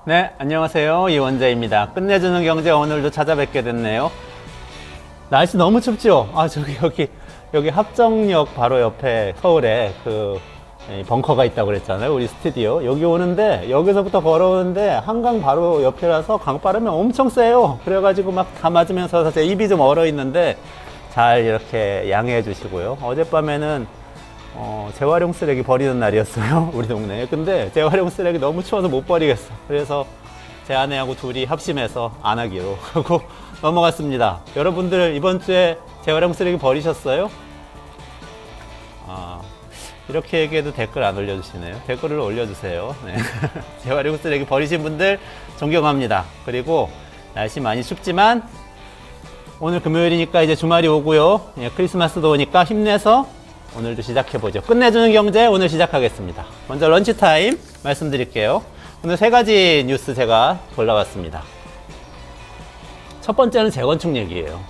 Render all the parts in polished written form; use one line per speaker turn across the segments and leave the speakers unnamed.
네, 안녕하세요. 이원재입니다. 끝내주는 경제 오늘도 찾아뵙게 됐네요. 날씨 너무 춥죠? 여기 합정역 바로 옆에 서울에 벙커가 있다고 그랬잖아요. 우리 스튜디오. 여기 오는데, 여기서부터 걸어오는데, 한강 바로 옆이라서 강바람이 엄청 세요. 그래가지고 막 다 맞으면서 제 입이 좀 얼어 있는데, 잘 이렇게 양해해 주시고요. 어젯밤에는 재활용 쓰레기 버리는 날이었어요. 우리 동네에. 근데 재활용 쓰레기 너무 추워서 못 버리겠어. 그래서 제 아내하고 둘이 합심해서 안 하기로 하고 넘어갔습니다. 여러분들 이번 주에 재활용 쓰레기 버리셨어요? 이렇게 얘기해도 댓글 안 올려주시네요. 댓글을 올려주세요. 네. 재활용 쓰레기 버리신 분들 존경합니다. 그리고 날씨 많이 춥지만 오늘 금요일이니까 이제 주말이 오고요. 예, 크리스마스도 오니까 힘내서 오늘도 시작해보죠. 끝내주는 경제 오늘 시작하겠습니다. 먼저 런치타임 말씀드릴게요. 오늘 세 가지 뉴스 제가 골라왔습니다. 첫 번째는 재건축 얘기예요.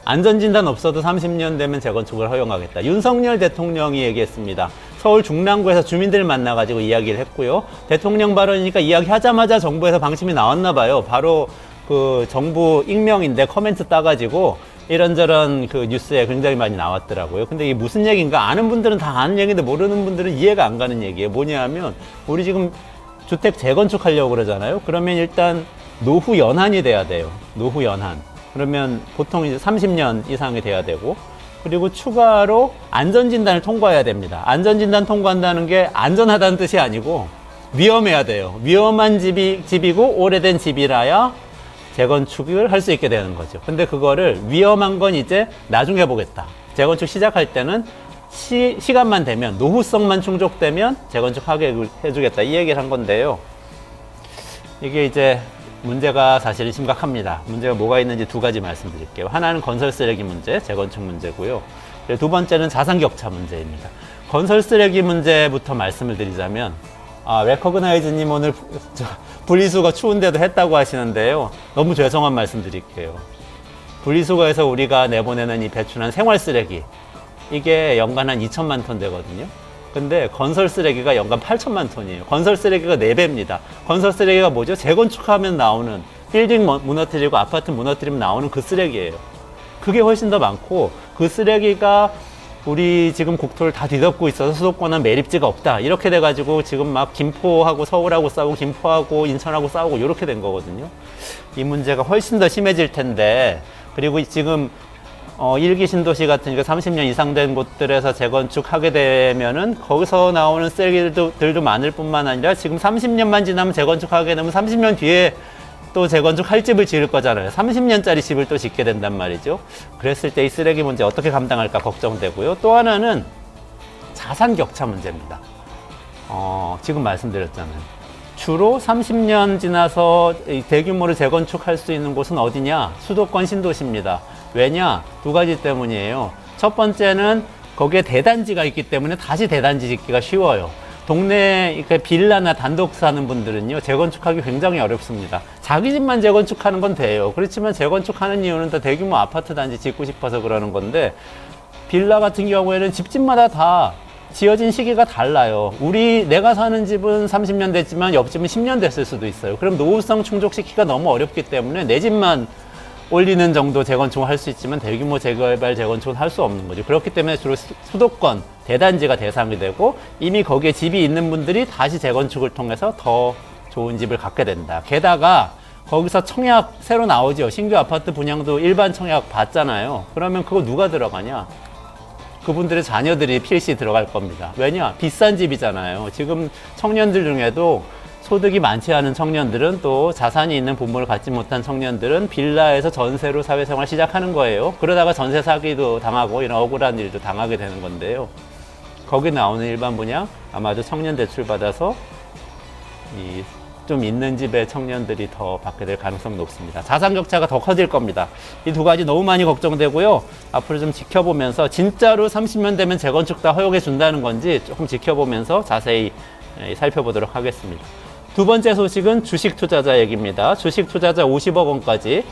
안전진단 없어도 30년 되면 재건축을 허용하겠다. 윤석열 대통령이 얘기했습니다. 서울 중랑구에서 주민들 만나가지고 이야기를 했고요. 대통령 발언이니까 이야기하자마자 정부에서 방침이 나왔나 봐요. 바로 그 정부 익명인데 커멘트 따가지고 이런저런 그 뉴스에 굉장히 많이 나왔더라고요. 근데 이게 무슨 얘기인가? 아는 분들은 다 아는 얘기인데 모르는 분들은 이해가 안 가는 얘기예요. 뭐냐 하면 우리 지금 주택 재건축하려고 그러잖아요. 그러면 일단 노후 연한이 돼야 돼요. 노후 연한. 그러면 보통 이제 30년 이상이 돼야 되고, 그리고 추가로 안전진단을 통과해야 됩니다. 안전진단 통과한다는 게 안전하다는 뜻이 아니고 위험해야 돼요. 위험한 집이고 오래된 집이라야 재건축을 할 수 있게 되는 거죠. 근데 그거를 위험한 건 이제 나중에 해보겠다. 재건축 시작할 때는 시간만 되면, 노후성만 충족되면 재건축하게 해주겠다. 이 얘기를 한 건데요. 이게 이제 문제가 사실은 심각합니다. 문제가 뭐가 있는지 두 가지 말씀드릴게요. 하나는 건설 쓰레기 문제, 재건축 문제고요. 두 번째는 자산 격차 문제입니다. 건설 쓰레기 문제부터 말씀을 드리자면, 레커그나이즈님 오늘 분리수거 추운데도 했다고 하시는데요. 너무 죄송한 말씀 드릴게요. 분리수거에서 우리가 내보내는 이 배출한 생활 쓰레기, 이게 연간 한 2천만 톤 되거든요. 근데 건설 쓰레기가 연간 8천만 톤이에요. 건설 쓰레기가 4배입니다. 건설 쓰레기가 뭐죠? 재건축하면 나오는, 빌딩 무너뜨리고 아파트 무너뜨리면 나오는 그 쓰레기예요. 그게 훨씬 더 많고, 그 쓰레기가 우리 지금 국토를 다 뒤덮고 있어서 수도권은 매립지가 없다. 이렇게 돼가지고 지금 막 김포하고 서울하고 싸우고 김포하고 인천하고 싸우고 이렇게 된 거거든요. 이 문제가 훨씬 더 심해질 텐데, 그리고 지금 1기 신도시 같은 30년 이상 된 곳들에서 재건축하게 되면은 거기서 나오는 쓰레기들도 많을 뿐만 아니라 지금 30년만 지나면 재건축하게 되면 30년 뒤에 또 재건축할 집을 지을 거잖아요. 30년짜리 집을 또 짓게 된단 말이죠. 그랬을 때 이 쓰레기 문제 어떻게 감당할까 걱정되고요. 또 하나는 자산 격차 문제입니다. 지금 말씀드렸잖아요. 주로 30년 지나서 대규모로 재건축할 수 있는 곳은 어디냐? 수도권 신도시입니다. 왜냐? 두 가지 때문이에요. 첫 번째는 거기에 대단지가 있기 때문에 다시 대단지 짓기가 쉬워요. 동네 이렇게 빌라나 단독 사는 분들은요, 재건축하기 굉장히 어렵습니다. 자기 집만 재건축하는 건 돼요. 그렇지만 재건축하는 이유는 다 대규모 아파트 단지 짓고 싶어서 그러는 건데, 빌라 같은 경우에는 집집마다 다 지어진 시기가 달라요. 내가 사는 집은 30년 됐지만 옆집은 10년 됐을 수도 있어요. 그럼 노후성 충족시키기가 너무 어렵기 때문에 내 집만 올리는 정도 재건축을 할 수 있지만 대규모 재개발 재건축은 할 수 없는 거죠. 그렇기 때문에 주로 수도권 대단지가 대상이 되고, 이미 거기에 집이 있는 분들이 다시 재건축을 통해서 더 좋은 집을 갖게 된다. 게다가 거기서 청약 새로 나오죠. 신규 아파트 분양도 일반 청약 받잖아요. 그러면 그거 누가 들어가냐? 그분들의 자녀들이 필시 들어갈 겁니다. 왜냐? 비싼 집이잖아요. 지금 청년들 중에도 소득이 많지 않은 청년들은, 또 자산이 있는 부모를 갖지 못한 청년들은 빌라에서 전세로 사회생활 시작하는 거예요. 그러다가 전세 사기도 당하고 이런 억울한 일도 당하게 되는 건데요. 거기 나오는 일반 분양, 아마도 청년 대출 받아서 좀 있는 집의 청년들이 더 받게 될 가능성이 높습니다. 자산 격차가 더 커질 겁니다. 이 두 가지 너무 많이 걱정되고요. 앞으로 좀 지켜보면서 진짜로 30년 되면 재건축 다 허용해 준다는 건지 조금 지켜보면서 자세히 살펴보도록 하겠습니다. 두 번째 소식은 주식 투자자 얘기입니다. 주식 투자자 50억 원까지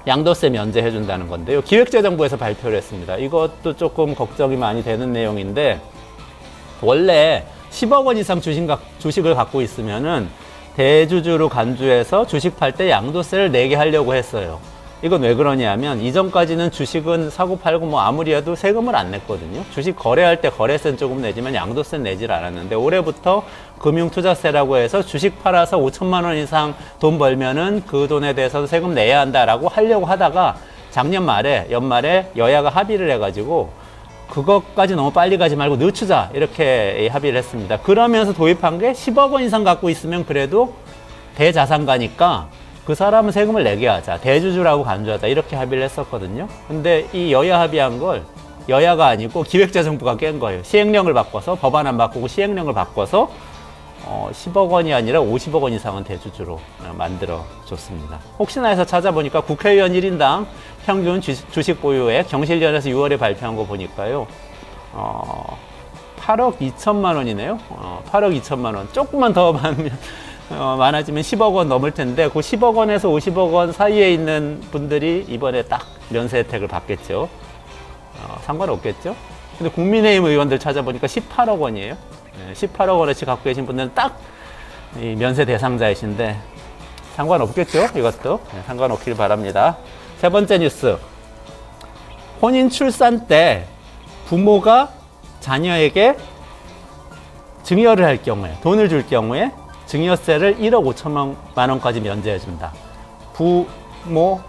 양도세 면제해 준다는 건데요. 기획재정부에서 발표를 했습니다. 이것도 조금 걱정이 많이 되는 내용인데, 원래 10억 원 이상 주식을 갖고 있으면은 대주주로 간주해서 주식 팔 때 양도세를 내게 하려고 했어요. 이건 왜 그러냐면 이전까지는 주식은 사고 팔고 뭐 아무리 해도 세금을 안 냈거든요. 주식 거래할 때 거래세는 조금 내지만 양도세는 내질 않았는데 올해부터 금융투자세라고 해서 주식 팔아서 5천만 원 이상 돈 벌면은 그 돈에 대해서도 세금 내야 한다라고 하려고 하다가 작년 말에 연말에 여야가 합의를 해가지고 그것까지 너무 빨리 가지 말고 늦추자 이렇게 합의를 했습니다. 그러면서 도입한 게 10억 원 이상 갖고 있으면 그래도 대자산가니까 그 사람은 세금을 내게 하자. 대주주라고 간주하자. 이렇게 합의를 했었거든요. 근데 이 여야 합의한 걸 여야가 아니고 기획재정부가 깬 거예요. 시행령을 바꿔서 법안 안 바꾸고 시행령을 바꿔서 10억 원이 아니라 50억 원 이상은 대주주로 만들어 줬습니다. 혹시나 해서 찾아보니까 국회의원 1인당 평균 주식 보유액 경실련에서 6월에 발표한 거 보니까요. 8억 2천만 원이네요. 8억 2천만 원. 조금만 더 많아지면 10억 원 넘을 텐데 그 10억 원에서 50억 원 사이에 있는 분들이 이번에 딱 면세 혜택을 받겠죠. 상관없겠죠. 근데 국민의힘 의원들 찾아보니까 18억 원이에요. 18억 원어치 갖고 계신 분들은 딱 이 면세 대상자이신데 상관없겠죠. 이것도 상관없길 바랍니다. 세 번째 뉴스. 혼인 출산 때 부모가 자녀에게 증여를 할 경우에 돈을 줄 경우에 증여세를 1억 5천만 원까지 면제해준다. 부모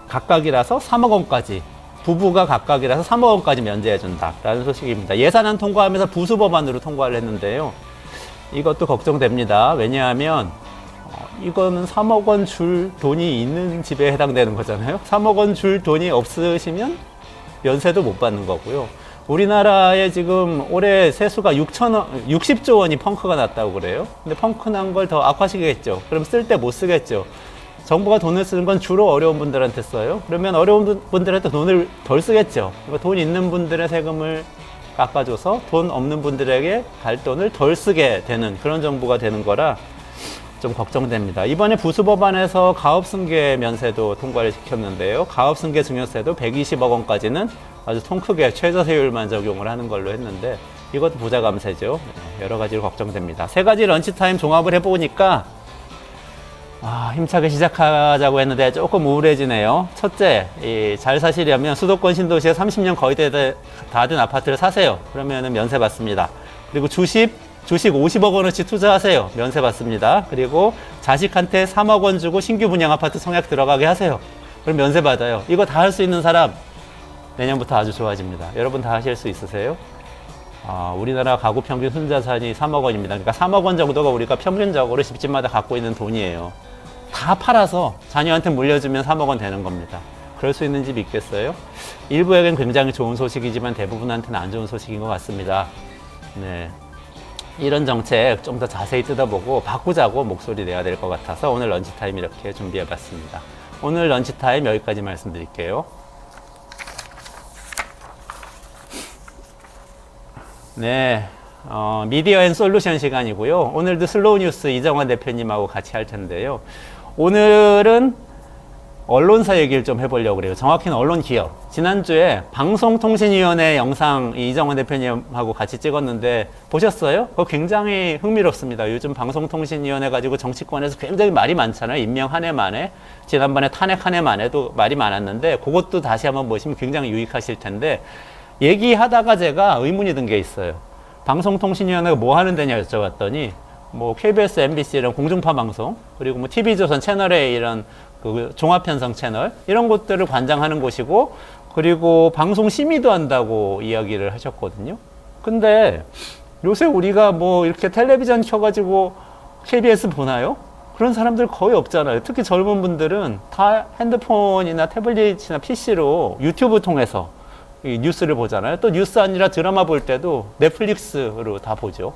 각각이라서 3억 원까지, 부부가 각각이라서 3억 원까지 면제해준다라는 소식입니다. 예산안 통과하면서 부수법안으로 통과를 했는데요. 이것도 걱정됩니다. 왜냐하면 이거는 3억 원 줄 돈이 있는 집에 해당되는 거잖아요. 3억 원 줄 돈이 없으시면 면세도 못 받는 거고요. 우리나라에 지금 올해 세수가 60조 원이 펑크가 났다고 그래요. 근데 펑크 난 걸 더 악화시키겠죠. 그럼 쓸 때 못 쓰겠죠. 정부가 돈을 쓰는 건 주로 어려운 분들한테 써요. 그러면 어려운 분들한테 돈을 덜 쓰겠죠. 그러니까 돈 있는 분들의 세금을 깎아줘서 돈 없는 분들에게 갈 돈을 덜 쓰게 되는 그런 정부가 되는 거라 좀 걱정됩니다. 이번에 부수법안에서 가업승계 면세도 통과를 시켰는데요. 가업승계 증여세도 120억 원까지는 아주 통 크게 최저세율만 적용을 하는 걸로 했는데 이것도 부자 감세죠. 여러 가지로 걱정됩니다. 세 가지 런치타임 종합을 해보니까 힘차게 시작하자고 했는데 조금 우울해지네요. 첫째, 잘 사시려면 수도권 신도시에 30년 거의 다 된 아파트를 사세요. 그러면 면세 받습니다. 그리고 주식 50억 원어치 투자하세요. 면세 받습니다. 그리고 자식한테 3억 원 주고 신규 분양 아파트 청약 들어가게 하세요. 그럼 면세 받아요. 이거 다 할 수 있는 사람 내년부터 아주 좋아집니다. 여러분 다 하실 수 있으세요? 우리나라 가구 평균 순자산이 3억 원입니다. 그러니까 3억 원 정도가 우리가 평균적으로 집집마다 갖고 있는 돈이에요. 다 팔아서 자녀한테 물려주면 3억 원 되는 겁니다. 그럴 수 있는 집 있겠어요? 일부에겐 굉장히 좋은 소식이지만 대부분한테는 안 좋은 소식인 것 같습니다. 네. 이런 정책 좀 더 자세히 뜯어보고 바꾸자고 목소리 내야 될 것 같아서 오늘 런치타임 이렇게 준비해봤습니다. 오늘 런치타임 여기까지 말씀드릴게요. 네, 미디어 앤 솔루션 시간이고요. 오늘도 슬로우 뉴스 이정환 대표님하고 같이 할 텐데요. 오늘은 언론사 얘기를 좀 해보려고 그래요. 정확히는 언론기업. 지난주에 방송통신위원회 영상 이정환 대표님하고 같이 찍었는데 보셨어요? 그거 굉장히 흥미롭습니다. 요즘 방송통신위원회 가지고 정치권에서 굉장히 말이 많잖아요. 임명 한 해 만에. 지난번에 탄핵 한 해 만에도 말이 많았는데 그것도 다시 한번 보시면 굉장히 유익하실 텐데 얘기하다가 제가 의문이 든 게 있어요. 방송통신위원회가 뭐 하는 데냐 여쭤봤더니 뭐 KBS, MBC 이런 공중파 방송 그리고 뭐 TV조선 채널A 이런 그 종합편성 채널 이런 것들을 관장하는 곳이고 그리고 방송 심의도 한다고 이야기를 하셨거든요. 근데 요새 우리가 뭐 이렇게 텔레비전 켜가지고 KBS 보나요? 그런 사람들 거의 없잖아요. 특히 젊은 분들은 다 핸드폰이나 태블릿이나 PC로 유튜브 통해서 이 뉴스를 보잖아요. 또 뉴스 아니라 드라마 볼 때도 넷플릭스로 다 보죠.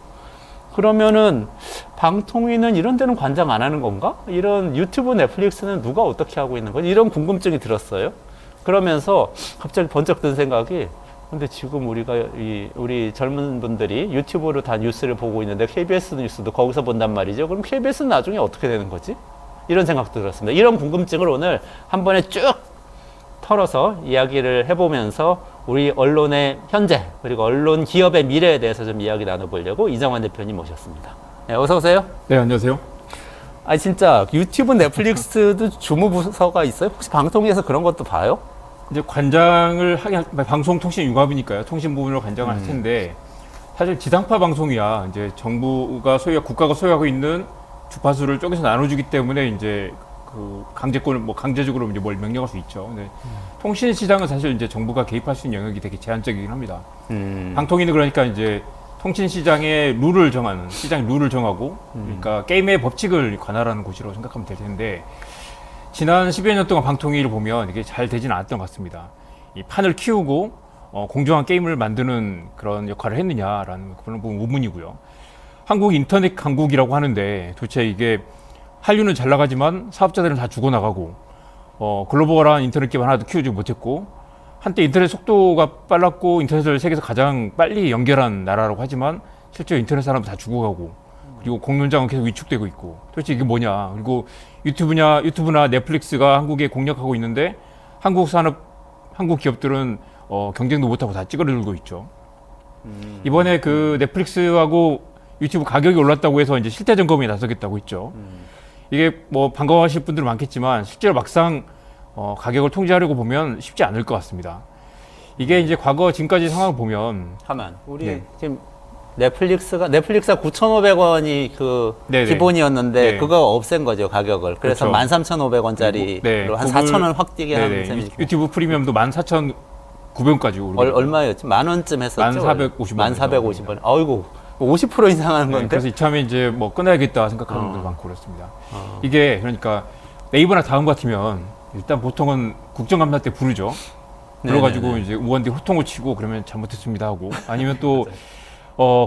그러면은 방통위는 이런 데는 관장 안 하는 건가? 이런 유튜브 넷플릭스는 누가 어떻게 하고 있는 거지? 이런 궁금증이 들었어요. 그러면서 갑자기 번쩍 든 생각이 근데 지금 우리 젊은 분들이 유튜브로 다 뉴스를 보고 있는데 KBS 뉴스도 거기서 본단 말이죠. 그럼 KBS는 나중에 어떻게 되는 거지? 이런 생각도 들었습니다. 이런 궁금증을 오늘 한 번에 쭉 털어서 이야기를 해보면서 우리 언론의 현재 그리고 언론 기업의 미래에 대해서 좀 이야기 나눠보려고 이정환 대표님 모셨습니다. 네, 어서 오세요.
네, 안녕하세요.
아니 진짜 유튜브 넷플릭스도 주무부서가 있어요? 혹시 방송에서 그런 것도 봐요?
이제 관장을 방송통신융합이니까요. 통신 부분으로 관장을 할 텐데 사실 지상파 방송이야 이제 정부가 국가가 소유하고 있는 주파수를 쪼개서 나눠주기 때문에 이제 그 강제권을 강제적으로 이제 뭘 명령할 수 있죠. 근데 통신 시장은 사실 이제 정부가 개입할 수 있는 영역이 되게 제한적이긴 합니다. 방통위는 그러니까 이제 통신 시장의 룰을 정하는 시장 룰을 정하고 그러니까 게임의 법칙을 관할하는 곳이라고 생각하면 될 텐데 지난 10여 년 동안 방통위를 보면 이게 잘 되지는 않았던 것 같습니다. 이 판을 키우고 공정한 게임을 만드는 그런 역할을 했느냐라는 그런 부분 의문이고요. 한국 인터넷 강국이라고 하는데 도대체 이게 한류는 잘 나가지만 사업자들은 다 죽어나가고 글로벌한 인터넷 기반 하나도 키우지 못했고 한때 인터넷 속도가 빨랐고 인터넷을 세계에서 가장 빨리 연결한 나라라고 하지만 실제 인터넷 사람은 다 죽어가고 그리고 공론장은 계속 위축되고 있고 도대체 이게 뭐냐. 그리고 유튜브나 넷플릭스가 한국에 공략하고 있는데 한국 기업들은 경쟁도 못하고 다 찌그러들고 있죠. 이번에 그 넷플릭스하고 유튜브 가격이 올랐다고 해서 이제 실태 점검에 나서겠다고 했죠. 이게 뭐 반가워하실 분들은 많겠지만 실제로 막상 가격을 통제하려고 보면 쉽지 않을 것 같습니다. 이게 이제 과거 지금까지 상황을 보면
우리
네.
지금 넷플릭스가 9,500원이 그
네네.
기본이었는데
네.
그거 없앤 거죠 가격을. 그래서
그렇죠.
13,500원짜리로
네.
한 4,000원 확 뛰게 하는
네네.
셈이죠.
유튜브 프리미엄도 14,900원까지 오르고
얼마였지? 10,000원쯤 했었죠?
1,450원.
1,450원. 어이구 50% 이상 하는 건데.
그래서 이참에 이제 뭐 끊어야겠다 생각하는 분들 많고 그렇습니다. 이게 그러니까 네이버나 다음 같으면 일단 보통은 국정감사 때 부르죠. 불러가지고
네네네.
이제 의원들이 호통을 치고 그러면 잘못했습니다 하고 아니면 또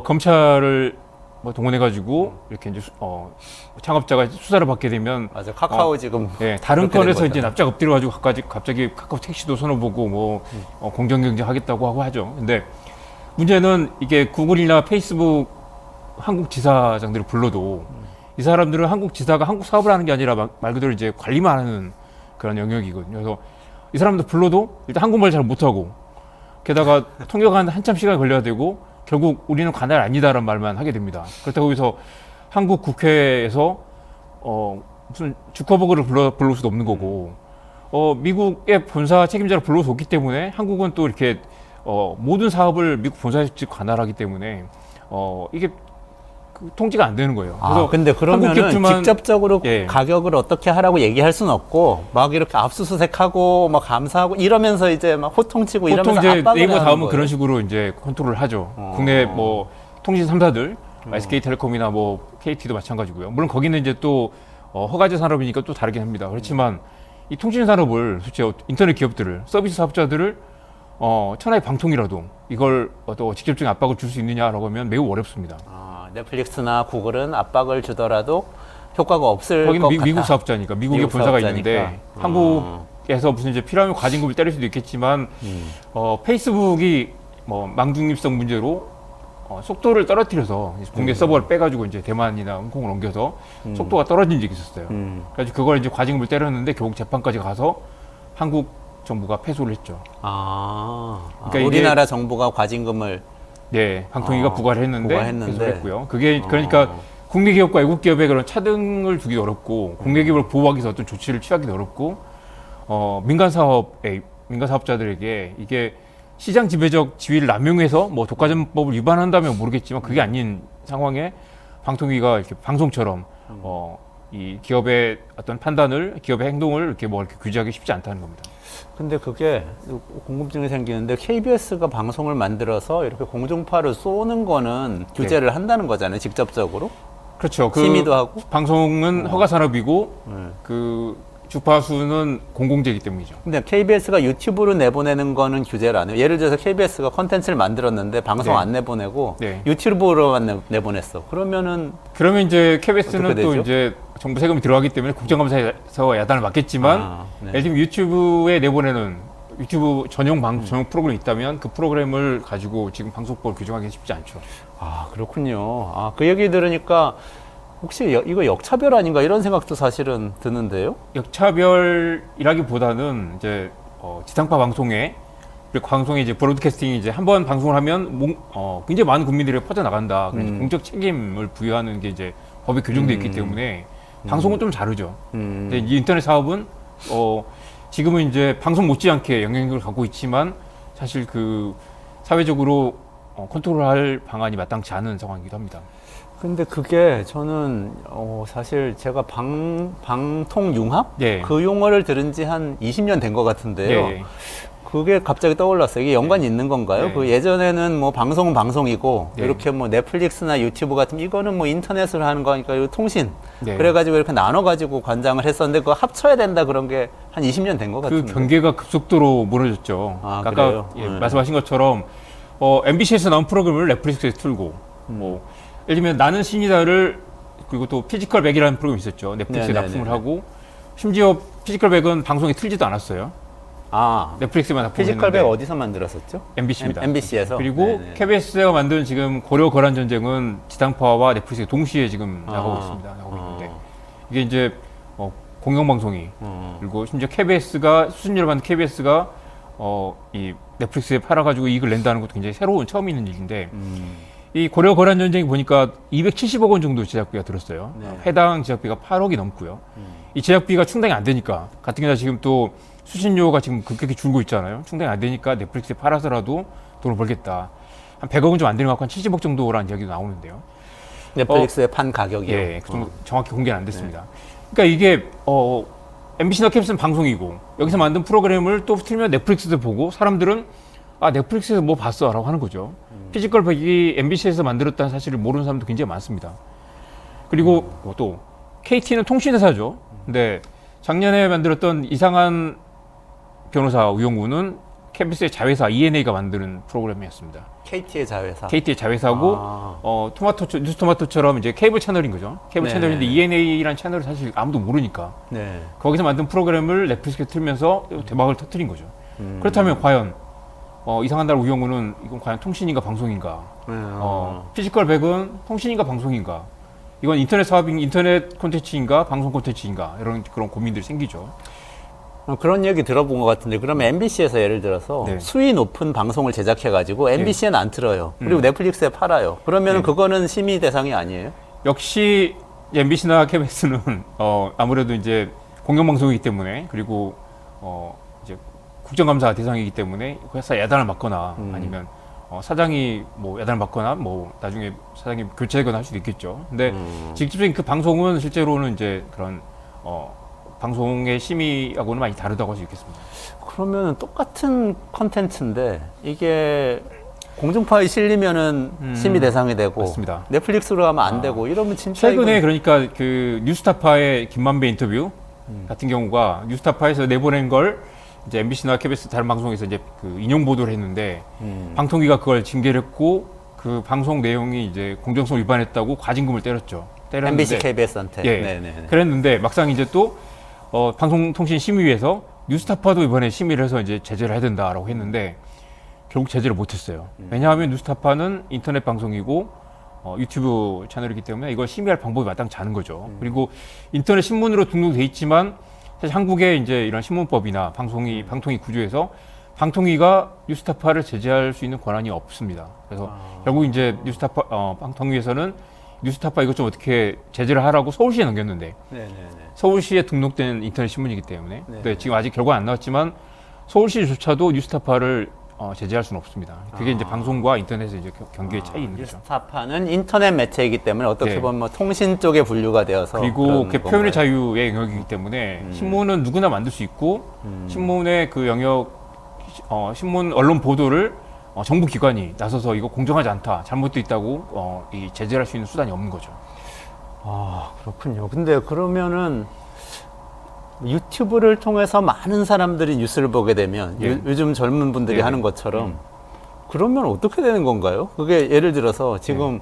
검찰을 뭐 동원해가지고 이렇게 이제 창업자가 수사를 받게 되면
맞아. 카카오 지금
다른
그렇게 된
건에서 이제
거잖아요.
납작 엎드려가지고 갑자기 카카오 택시도 손해보고 뭐 공정경제 하겠다고 하고 하죠. 근데 문제는 이게 구글이나 페이스북 한국 지사장들을 불러도 이 사람들은 한국 지사가 한국 사업을 하는 게 아니라 말 그대로 이제 관리만 하는 그런 영역이거든요. 그래서 이 사람들 불러도 일단 한국말 잘 못하고 게다가 통역하는데 한참 시간이 걸려야 되고 결국 우리는 관할 아니다라는 말만 하게 됩니다. 그렇다고 해서 한국 국회에서 무슨 주커버그를 불러올 수도 없는 거고 미국의 본사 책임자를 불러서 없기 때문에 한국은 또 이렇게 모든 사업을 미국 본사에서 직접 관할하기 때문에 이게 통제가 안 되는 거예요. 그래서
근데 그러면은
기업들만,
직접적으로
예.
가격을 어떻게 하라고 얘기할 수는 없고 막 이렇게 압수수색하고 막 감사하고 이러면서 이제 막 호통치고
보통
이러면서
이제
압박을
네이버
하는
다음은
거예요.
그런 식으로 이제 컨트롤을 하죠. 국내 뭐 통신 3사들 SK텔레콤이나 뭐 KT도 마찬가지고요. 물론 거기는 이제 또 허가제 산업이니까 또 다르긴 합니다. 그렇지만 이 통신 산업을 솔직히 인터넷 기업들을 서비스 사업자들을 천하의 방통이라도 이걸 또 직접적인 압박을 줄 수 있느냐라고 하면 매우 어렵습니다.
넷플릭스나 구글은 압박을 주더라도 효과가 없을
거기는
것 같다.
미국 사업자니까 미국의
미국
본사가
사업자니까.
있는데 한국에서 무슨 이제 필요하면 과징금을 때릴 수도 있겠지만 페이스북이 뭐 망중립성 문제로 속도를 떨어뜨려서 국내 서버를 빼가지고 이제 대만이나 홍콩을 옮겨서 속도가 떨어진 적이 있었어요. 그래서 그걸 이제 과징금을 때렸는데 결국 재판까지 가서 한국 정부가 패소를 했죠.
그러니까 우리나라 정부가 과징금을
방통위가 부과를 했는데
부과했는데.
패소를 했고요. 그게 그러니까 국내 기업과 외국 기업의 그런 차등을 두기 어렵고 국내 기업을 보호하기 위해서 어떤 조치를 취하기도 어렵고 민간 사업자들에게 이게 시장 지배적 지위를 남용해서 뭐 독과점법을 위반한다면 모르겠지만 그게 아닌 상황에 방통위가 이렇게 방송처럼 이 기업의 어떤 판단을 기업의 행동을 이렇게 규제하기 쉽지 않다는 겁니다.
근데 그게 궁금증이 생기는데 KBS가 방송을 만들어서 이렇게 공중파를 쏘는 거는 규제를 한다는 거잖아요, 직접적으로.
그렇죠.
심의도 하고.
방송은 허가 산업이고 그 주파수는 공공재이기 때문이죠.
근데 KBS가 유튜브로 내보내는 거는 규제를 안 해요. 예를 들어서 KBS가 콘텐츠를 만들었는데 방송 안 내보내고 유튜브로만 내보냈어. 그러면 이제
이제 KBS는 또
되죠?
이제 정부 세금이 들어가기 때문에 국정감사에서 야단을 맞겠지만 예를 들면 유튜브에 내보내는 유튜브 전용 전용 프로그램이 있다면 그 프로그램을 가지고 지금 방송법을 규정하기 쉽지 않죠.
그렇군요. 그 얘기 들으니까 혹시 이거 역차별 아닌가 이런 생각도 사실은 드는데요.
역차별이라기보다는 이제 지상파 방송에 이제 브로드캐스팅이 이제 한번 방송을 하면 굉장히 많은 국민들이 퍼져 나간다. 그래서 공적 책임을 부여하는 게 이제 법에 규정되어 있기 때문에 방송은 좀 다르죠. 근데 이 인터넷 사업은 지금은 이제 방송 못지않게 영향력을 갖고 있지만 사실 그 사회적으로 컨트롤할 방안이 마땅치 않은 상황이기도 합니다.
근데 그게 저는 사실 제가 방통융합?
예.
그 용어를 들은 지 한 20년 된 것 같은데요.
예.
그게 갑자기 떠올랐어요. 이게 연관이 있는 건가요?
네.
그 예전에는 뭐 방송은 방송이고
네.
이렇게 뭐 넷플릭스나 유튜브 같은 이거는 뭐 인터넷으로 하는 거니까 이거 통신.
네.
그래가지고 이렇게 나눠가지고 관장을 했었는데 그거 합쳐야 된다 그런 게 한 20년 된 것
그
같은데.
경계가 급속도로 무너졌죠.
아,
아까
그래요?
말씀하신 것처럼 MBC에서 나온 프로그램을 넷플릭스에 틀고 뭐 예를 들면 나는 신이다를 그리고 또 피지컬 백이라는 프로그램이 있었죠. 넷플릭스에
네네네네.
납품을 하고 심지어 피지컬 백은 방송에 틀지도 않았어요.
아,
넷플릭스만 납품을
피지컬 백
했는데
어디서 만들었었죠?
MBC입니다.
MBC에서.
그리고 KBS가 만든 지금 고려 거란 전쟁은 지상파와 넷플릭스 동시에 지금 나가고
아.
있습니다. 나가고 있는데 이게 이제 공영방송이
어.
그리고 심지어 KBS가 수신료를 받는 KBS가 이 넷플릭스에 팔아가지고 이익을 낸다는 것도 굉장히 새로운 처음 있는 일인데 이 고려 거란 전쟁이 보니까 270억 원 정도 제작비가 들었어요.
네.
해당 제작비가 8억이 넘고요. 이 제작비가 충당이 안 되니까 같은 경우나 지금 또 수신료가 지금 급격히 줄고 있잖아요. 충당이 안 되니까 넷플릭스에 팔아서라도 돈을 벌겠다. 한 100억은 좀 안 되는 것 같고 한 70억 정도라는 이야기도 나오는데요.
넷플릭스에 판 가격이요?
예, 그 정도 정확히 공개는 안 됐습니다. 그러니까 이게 MBC나 KBS는 방송이고 여기서 만든 프로그램을 또 틀면 넷플릭스도 보고 사람들은 아 넷플릭스에서 뭐 봤어라고 하는 거죠. 피지컬 백이 MBC에서 만들었다는 사실을 모르는 사람도 굉장히 많습니다. 그리고 또 KT는 통신회사죠. 근데 작년에 만들었던 이상한 변호사 우영우는 KBS의 자회사 ENA가 만드는 프로그램이었습니다.
KT의 자회사.
KT의 자회사고
아.
뉴스토마토처럼 이제 케이블 채널인 거죠. 케이블
네.
채널인데 ENA라는 채널을 사실 아무도 모르니까
네.
거기서 만든 프로그램을 넷플릭스에 틀면서 대박을 터뜨린 거죠. 그렇다면 과연 이상한 날 우영우는 이건 과연 통신인가 방송인가? 피지컬 백은 통신인가 방송인가? 이건 인터넷 사업인 인터넷 콘텐츠인가 방송 콘텐츠인가? 이런 그런 고민들이 생기죠.
그런 얘기 들어본 것 같은데 그러면 MBC에서 예를 들어서
네.
수위 높은 방송을 제작해가지고 MBC에는 안 틀어요. 그리고 넷플릭스에 팔아요. 그러면
네.
그거는 심의 대상이 아니에요?
역시 MBC나 KBS는 아무래도 이제 공영방송이기 때문에 그리고 이제 국정감사 대상이기 때문에 회사 야단을 맞거나 아니면 사장이 뭐 야단을 맞거나 뭐 나중에 사장이 교체되거나 할 수도 있겠죠. 근데 직접적인 그 방송은 실제로는 이제 그런 방송의 심의하고는 많이 다르다고 할 수 있겠습니다.
그러면 똑같은 컨텐츠인데 이게 공중파에 실리면은 심의 대상이 되고
맞습니다.
넷플릭스로 하면 안 되고 이러면 진짜
최근에
이건-
그러니까 그 뉴스타파의 김만배 인터뷰 같은 경우가 뉴스타파에서 내보낸 걸 이제 MBC나 KBS 다른 방송에서 이제 그 인용 보도를 했는데 방통위가 그걸 징계를 했고 그 방송 내용이 이제 공정성 위반했다고 과징금을 때렸죠. 때렸는데
MBC, KBS한테.
예.
네네.
그랬는데 막상 이제 또 방송통신심의위에서 뉴스타파도 이번에 심의를 해서 이제 제재를 해야 된다라고 했는데 결국 제재를 못했어요. 왜냐하면 뉴스타파는 인터넷 방송이고 유튜브 채널이기 때문에 이걸 심의할 방법이 마땅치 않은 거죠. 그리고 인터넷 신문으로 등록돼 있지만 사실 한국의 이제 이런 신문법이나 방통위 구조에서 방통위가 뉴스타파를 제재할 수 있는 권한이 없습니다. 그래서 결국 이제 뉴스타파 방통위에서는 뉴스타파 이것 좀 어떻게 제재를 하라고 서울시에 넘겼는데
네네네.
서울시에 등록된 인터넷 신문이기 때문에
네.
근데 지금 아직 결과 안 나왔지만 서울시조차도 뉴스타파를 제재할 수는 없습니다. 그게 이제 방송과 인터넷의 이제 경계의 차이 있는 거죠.
뉴스타파는 인터넷 매체이기 때문에 어떻게
네.
보면 뭐 통신 쪽에 분류가 되어서
그리고
그런
그
건가요?
표현의 자유의 영역이기 때문에 신문은 누구나 만들 수 있고 신문의 그 영역 신문 언론 보도를 정부 기관이 나서서 이거 공정하지 않다, 잘못돼 있다고 이 제재할 수 있는 수단이 없는 거죠.
아, 그렇군요. 근데 그러면은 유튜브를 통해서 많은 사람들이 뉴스를 보게 되면
예.
요즘 젊은 분들이
예.
하는 것처럼 그러면 어떻게 되는 건가요? 그게 예를 들어서 지금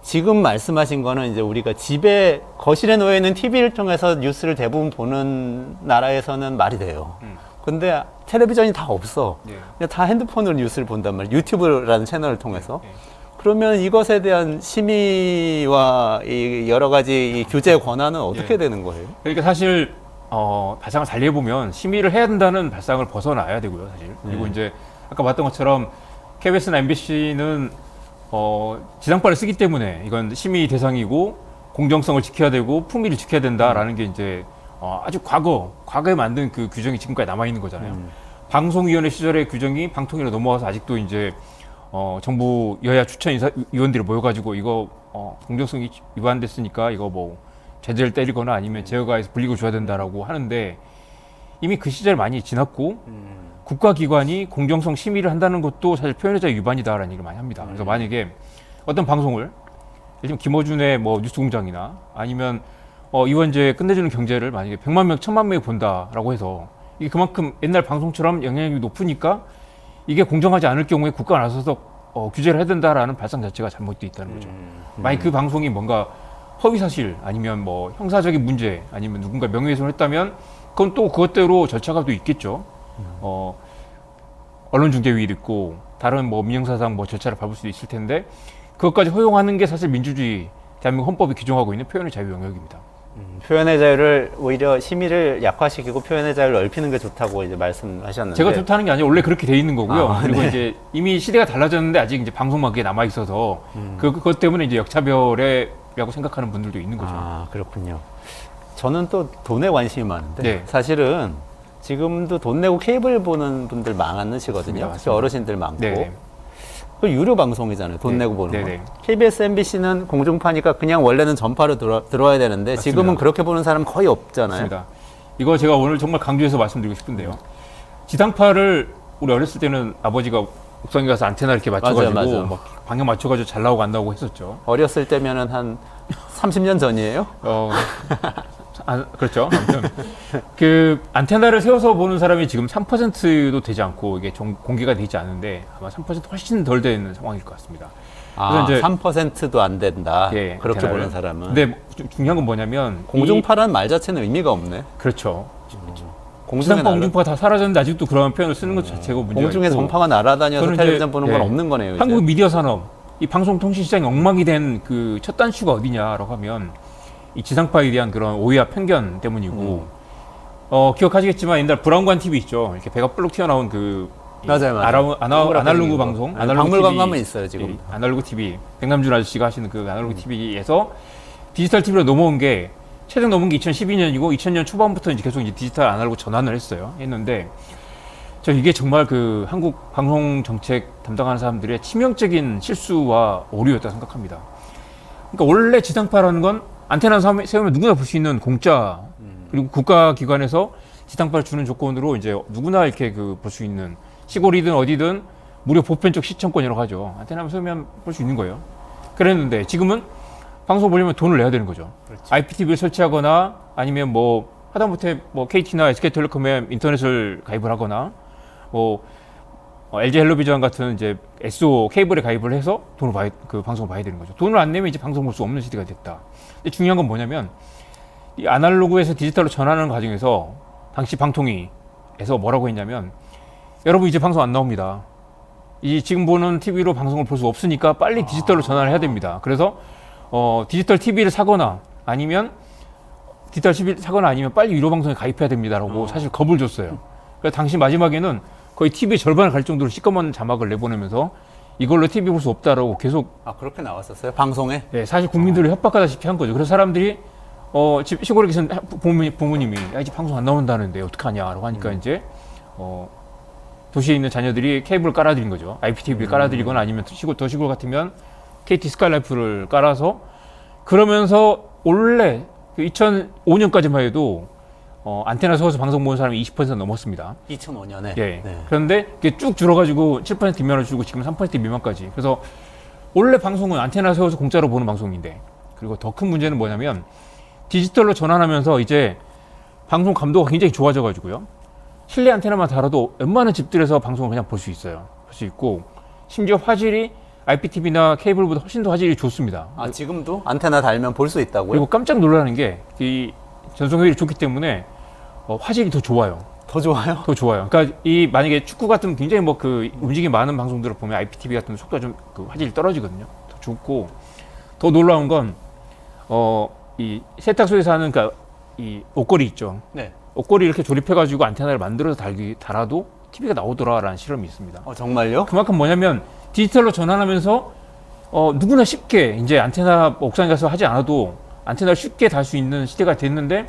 지금 말씀하신 거는 이제 우리가 집에 거실에 놓여 있는 TV를 통해서 뉴스를 대부분 보는 나라에서는 말이 돼요. 근데 텔레비전이 다 없어.
예.
그냥 다 핸드폰으로 뉴스를 본단 말이에요. 유튜브라는 채널을 통해서. 그러면 이것에 대한 심의와 이 여러 가지 이 규제 권한은 어떻게
예.
되는 거예요?
그러니까 사실 발상을 달리 해보면 심의를 해야 된다는 발상을 벗어나야 되고요, 사실. 그리고 이제 아까 봤던 것처럼 KBS나 MBC는 지상파를 쓰기 때문에 이건 심의 대상이고 공정성을 지켜야 되고 품위를 지켜야 된다라는 게 이제 아주 과거에 만든 그 규정이 지금까지 남아 있는 거잖아요. 방송위원회 시절의 규정이 방통위로 넘어와서 아직도 이제 정부 여야 추천 위원들이 모여가지고 이거 공정성이 위반됐으니까 이거 뭐 제재를 때리거나 아니면 제어가에서 불리고 줘야 된다라고 하는데 이미 그 시절 많이 지났고 국가기관이 공정성 심의를 한다는 것도 사실 표현의 자유 위반이다라는 얘기를 많이 합니다. 그래서 만약에 어떤 방송을 예를 들면 김어준의 뭐 뉴스공장이나 아니면 이원재 끝내주는 경제를 만약에 100만 명, 1000만 명이 본다라고 해서 이게 그만큼 옛날 방송처럼 영향력이 높으니까 이게 공정하지 않을 경우에 국가가 나서서 규제를 해야 된다라는 발상 자체가 잘못되어 있다는 거죠. 만약 그 방송이 뭔가 허위 사실 아니면 뭐 형사적인 문제 아니면 누군가 명예훼손을 했다면 그건 또 그것대로 절차가 또 있겠죠. 언론중재위도 있고 다른 뭐 민형사상 뭐 절차를 밟을 수도 있을 텐데 그것까지 허용하는 게 사실 민주주의 대한민국 헌법이 규정하고 있는 표현의 자유 영역입니다.
표현의 자유를 오히려 심의를 약화시키고 표현의 자유를 넓히는 게 좋다고 이제 말씀하셨는데
제가 좋다는 게 아니라 원래 그렇게 돼 있는 거고요. 그리고
네.
이제 이미 시대가 달라졌는데 아직 이제 방송만 그게 남아 있어서 그것 때문에 이제 역차별이라고 생각하는 분들도 있는 거죠.
아, 그렇군요. 저는 또 돈에 관심이 많은데
네.
사실은 지금도 돈 내고 케이블 보는 분들 많으시거든요. 특히 어르신들 많고.
네.
그 유료 방송이잖아요. 돈
네.
내고 보는
네네.
거. KBS, MBC는 공중파니까 그냥 원래는 전파로 들어와야 되는데
맞습니다.
지금은 그렇게 보는 사람 거의 없잖아요.
맞습니다. 이거 제가 오늘 정말 강조해서 말씀드리고 싶은데요. 지상파를 우리 어렸을 때는 아버지가 옥상에 가서 안테나 이렇게 맞춰가지고
맞아요.
막 방향 맞춰가지고 잘 나오고 안 나오고 했었죠.
어렸을 때면은 한 30년 전이에요?
그렇죠. 아무튼 그 안테나를 세워서 보는 사람이 지금 3%도 되지 않고 이게 공개가 되지 않은데 아마 3% 훨씬 덜 되는 상황일 것 같습니다.
아,
이제
3%도 안 된다.
예,
그렇게
안테나를.
보는 사람은.
근데 중요한 건 뭐냐면
공중파라는 말 자체는 의미가 없네.
그렇죠.
공중에
지상파, 공중파가 다 사라졌는데 아직도 그런 표현을 쓰는 것 자체가 문제가
공중에
있고
전파가 날아다녀서
저는
텔레비전
이제,
보는 건
예,
없는 거네요. 이제.
한국 미디어 산업, 이 방송통신 시장이 엉망이 된 그 첫 단추가 어디냐라고 하면 이 지상파에 대한 그런 오해와 편견 때문이고 기억하시겠지만 옛날 브라운관 TV 있죠. 이렇게 배가 볼록 튀어나온 그
맞아요.
아날로그 방송, 아날로그
박물관
TV,
가면 있어요 지금.
이 아날로그 TV, 백남준 아저씨가 하시는 그 아날로그 TV에서 디지털 TV로 넘어온 게 최종 넘은 게 2012년이고 2000년 초반부터 이제 계속 이제 디지털 아날로그 전환을 했는데 저 이게 정말 그 한국 방송 정책 담당하는 사람들의 치명적인 실수와 오류였다 생각합니다. 그러니까 원래 지상파라는 건 안테나 세우면 누구나 볼 수 있는 공짜 그리고 국가기관에서 지상파를 주는 조건으로 이제 누구나 이렇게 그 볼 수 있는 시골이든 어디든 무료 보편적 시청권이라고 하죠. 안테나 세우면 볼 수 있는 거예요. 그랬는데 지금은 방송 보려면 돈을 내야 되는 거죠.
그렇죠.
IPTV를 설치하거나 아니면 뭐 하다못해 뭐 KT나 SK텔레콤에 인터넷을 가입을 하거나 뭐 LG 헬로비전 같은 이제 SO 케이블에 가입을 해서 그 방송을 봐야 되는 거죠. 돈을 안 내면 이제 방송 볼 수 없는 시대가 됐다. 근데 중요한 건 뭐냐면 이 아날로그에서 디지털로 전환하는 과정에서 당시 방통위에서 뭐라고 했냐면 여러분 이제 방송 안 나옵니다. 이 지금 보는 TV로 방송을 볼 수 없으니까 빨리 디지털로 전환을 해야 됩니다. 그래서 디지털 TV를 사거나 아니면 빨리 유료 방송에 가입해야 됩니다라고 사실 겁을 줬어요. 그래서 당시 마지막에는 거의 TV 절반을 갈 정도로 시꺼먼 자막을 내보내면서 이걸로 TV 볼 수 없다라고 계속
그렇게 나왔었어요? 방송에?
네, 사실 국민들을 협박하다시피 한 거죠. 그래서 사람들이 시골에 계신 부모님이 야, 이제 방송 안 나온다는데 어떡하냐라고 하니까 이제 도시에 있는 자녀들이 케이블을 깔아드린 거죠. IPTV를 깔아드리거나 아니면 시골 같으면 KT 스카이라이프를 깔아서 그러면서 원래 2005년까지만 해도 안테나 세워서 방송 보는 사람이 20% 넘었습니다.
2005년에.
예.
네.
그런데 이게 쭉 줄어가지고 7% 뒷면을 주고 지금 3% 미만까지. 그래서 원래 방송은 안테나 세워서 공짜로 보는 방송인데 그리고 더 큰 문제는 뭐냐면 디지털로 전환하면서 이제 방송 감도가 굉장히 좋아져가지고요. 실내 안테나만 달아도 웬만한 집들에서 방송을 그냥 볼 수 있어요. 볼 수 있고 심지어 화질이 IPTV나 케이블보다 훨씬 더 화질이 좋습니다.
지금도 안테나 달면 볼 수 있다고요?
그리고 깜짝 놀라는 게 이 전송효율이 좋기 때문에 화질이 더 좋아요.
더 좋아요?
더 좋아요. 그러니까 이 만약에 축구 같은 굉장히 뭐 그 움직임이 많은 방송들을 보면 IPTV 같은 속도가 좀 그 화질이 떨어지거든요. 더 좋고 더 놀라운 건 이 세탁소에서 하는 그러니까 이 옷걸이 있죠.
네.
옷걸이 이렇게 조립해가지고 안테나를 만들어서 달아도 TV가 나오더라라는 실험이 있습니다.
정말요?
그만큼 뭐냐면 디지털로 전환하면서 누구나 쉽게 이제 안테나 옥상에 가서 하지 않아도 안테나를 쉽게 달 수 있는 시대가 됐는데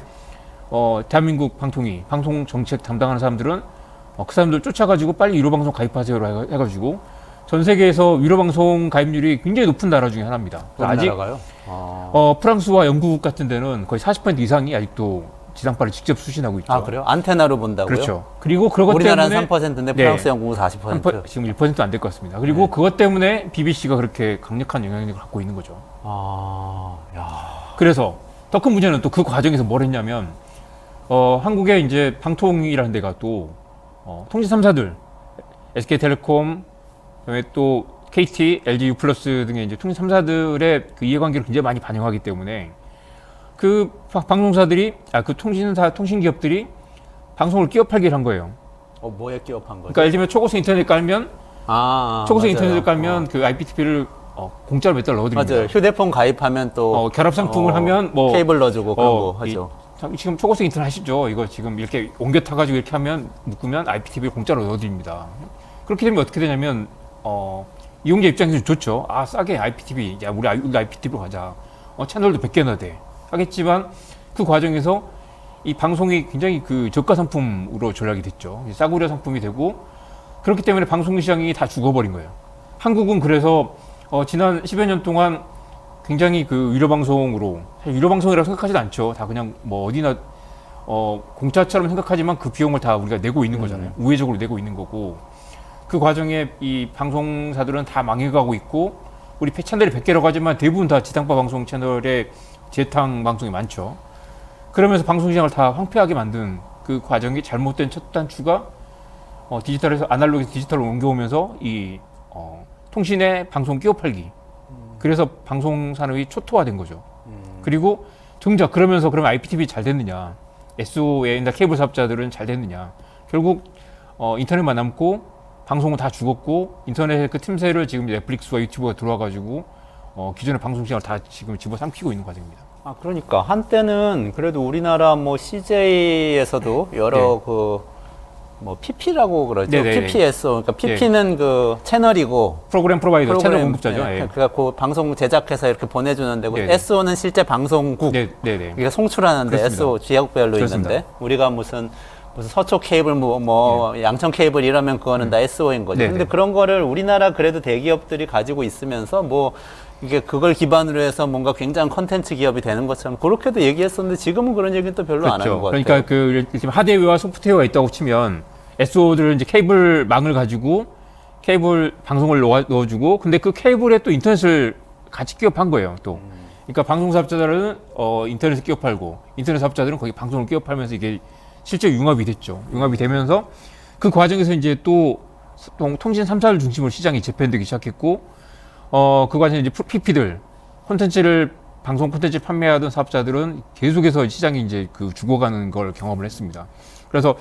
대한민국 방송 정책 담당하는 사람들은 그 사람들 쫓아가지고 빨리 유료 방송 가입하세요로 해가지고 전 세계에서 유료 방송 가입률이 굉장히 높은 나라 중에 하나입니다. 아직
우리나라가요?
프랑스와 영국 같은 데는 거의 40% 이상이 아직도 지상파를 직접 수신하고 있죠.
아, 그래요? 안테나로 본다고요?
그렇죠. 그리고 그것
우리나라는
때문에
3%인데
네.
프랑스, 영국은 40%.
지금 1%도 안 될 것 같습니다. 그리고 그것 때문에 BBC가 그렇게 강력한 영향력을 갖고 있는 거죠.
야.
그래서 더 큰 문제는 또 그 과정에서 뭘 했냐면 한국의 이제 방통이라는 데가 또 통신 3사들 SK텔레콤, 그다음에 또 KT, LG U+ 등의 이제 통신 3사들의 그 이해관계를 굉장히 많이 반영하기 때문에 그 방송사들이 그 통신 기업들이 방송을 끼워 팔기를 한 거예요.
뭐에 끼워판 거죠?
그러니까 예를 들면 초고속 인터넷 깔면 초고속
맞아요.
인터넷 깔면 그 IPTV를 공짜로 몇 달러 넣어드립니다.
맞아요. 휴대폰 가입하면 또
결합 상품을 하면 뭐
케이블 넣어주고 그런 거 하죠.
지금 초고속 인터넷 하시죠. 이거 지금 이렇게 옮겨 타가지고 이렇게 하면 묶으면 IPTV를 공짜로 넣어드립니다. 그렇게 되면 어떻게 되냐면 이용자 입장에서 좋죠. 싸게 IPTV, 야 우리 IPTV로 가자. 채널도 100개나 돼. 하겠지만 그 과정에서 이 방송이 굉장히 그 저가 상품으로 전락이 됐죠. 싸구려 상품이 되고 그렇기 때문에 방송 시장이 다 죽어버린 거예요. 한국은 그래서 지난 10여 년 동안 굉장히 그 유료 방송으로 유료 방송이라고 생각하지도 않죠. 다 그냥 뭐 어디나 공짜처럼 생각하지만 그 비용을 다 우리가 내고 있는 거잖아요. 우회적으로 내고 있는 거고 그 과정에 이 방송사들은 다 망해가고 있고 우리 채널이 100개라고 하지만 대부분 다 지상파 방송 채널에 재탕 방송이 많죠. 그러면서 방송 시장을 다 황폐하게 만든 그 과정이 잘못된 첫 단추가 디지털에서 아날로그에서 디지털로 옮겨오면서 이 통신의 방송 끼워 팔기. 그래서 방송 산업이 초토화된 거죠. 그리고 정작 그러면서 그러면 IPTV 잘 됐느냐, SO의 케이블 사업자들은 잘 됐느냐. 결국 인터넷만 남고 방송은 다 죽었고 인터넷의 그 틈새를 지금 넷플릭스와 유튜브가 들어와가지고 기존의 방송 시장을 다 지금 집어삼키고 있는 과정입니다.
그러니까 한때는 그래도 우리나라 뭐 CJ에서도 여러 뭐 PP라고 그러죠.
네네.
PPSO. 그러니까 PP는 그 채널이고
프로그램 프로바이더, 채널 공급자죠.
그러니까 그 방송 제작해서 이렇게 보내주는 데고
네네.
SO는 실제 방송국.
네네.
이게 송출하는데
그렇습니다.
SO 지역별로
그렇습니다.
있는데 우리가 무슨 서초 케이블 양천 케이블 이러면 그거는 다 SO인 거죠.
네네.
근데 그런 거를 우리나라 그래도 대기업들이 가지고 있으면서 뭐 이게 그걸 기반으로 해서 뭔가 굉장한 컨텐츠 기업이 되는 것처럼 그렇게도 얘기했었는데 지금은 그런 얘기는 또 별로 안 하는 것 같아요.
그러니까 그 지금 하드웨어와 소프트웨어가 있다고 치면 SO들은 이제 케이블망을 가지고 케이블 방송을 넣어주고 근데 그 케이블에 또 인터넷을 같이 끼워판 거예요. 또 그러니까 방송 사업자들은 인터넷을 끼워 팔고 인터넷 사업자들은 거기 방송을 끼워 팔면서 이게 실제 융합이 됐죠. 융합이 되면서 그 과정에서 이제 또 통신 3사를 중심으로 시장이 재편되기 시작했고 그 과정에 이제 PP들 방송 콘텐츠를 판매하던 사업자들은 계속해서 시장이 이제 그 죽어가는 걸 경험을 했습니다. 그래서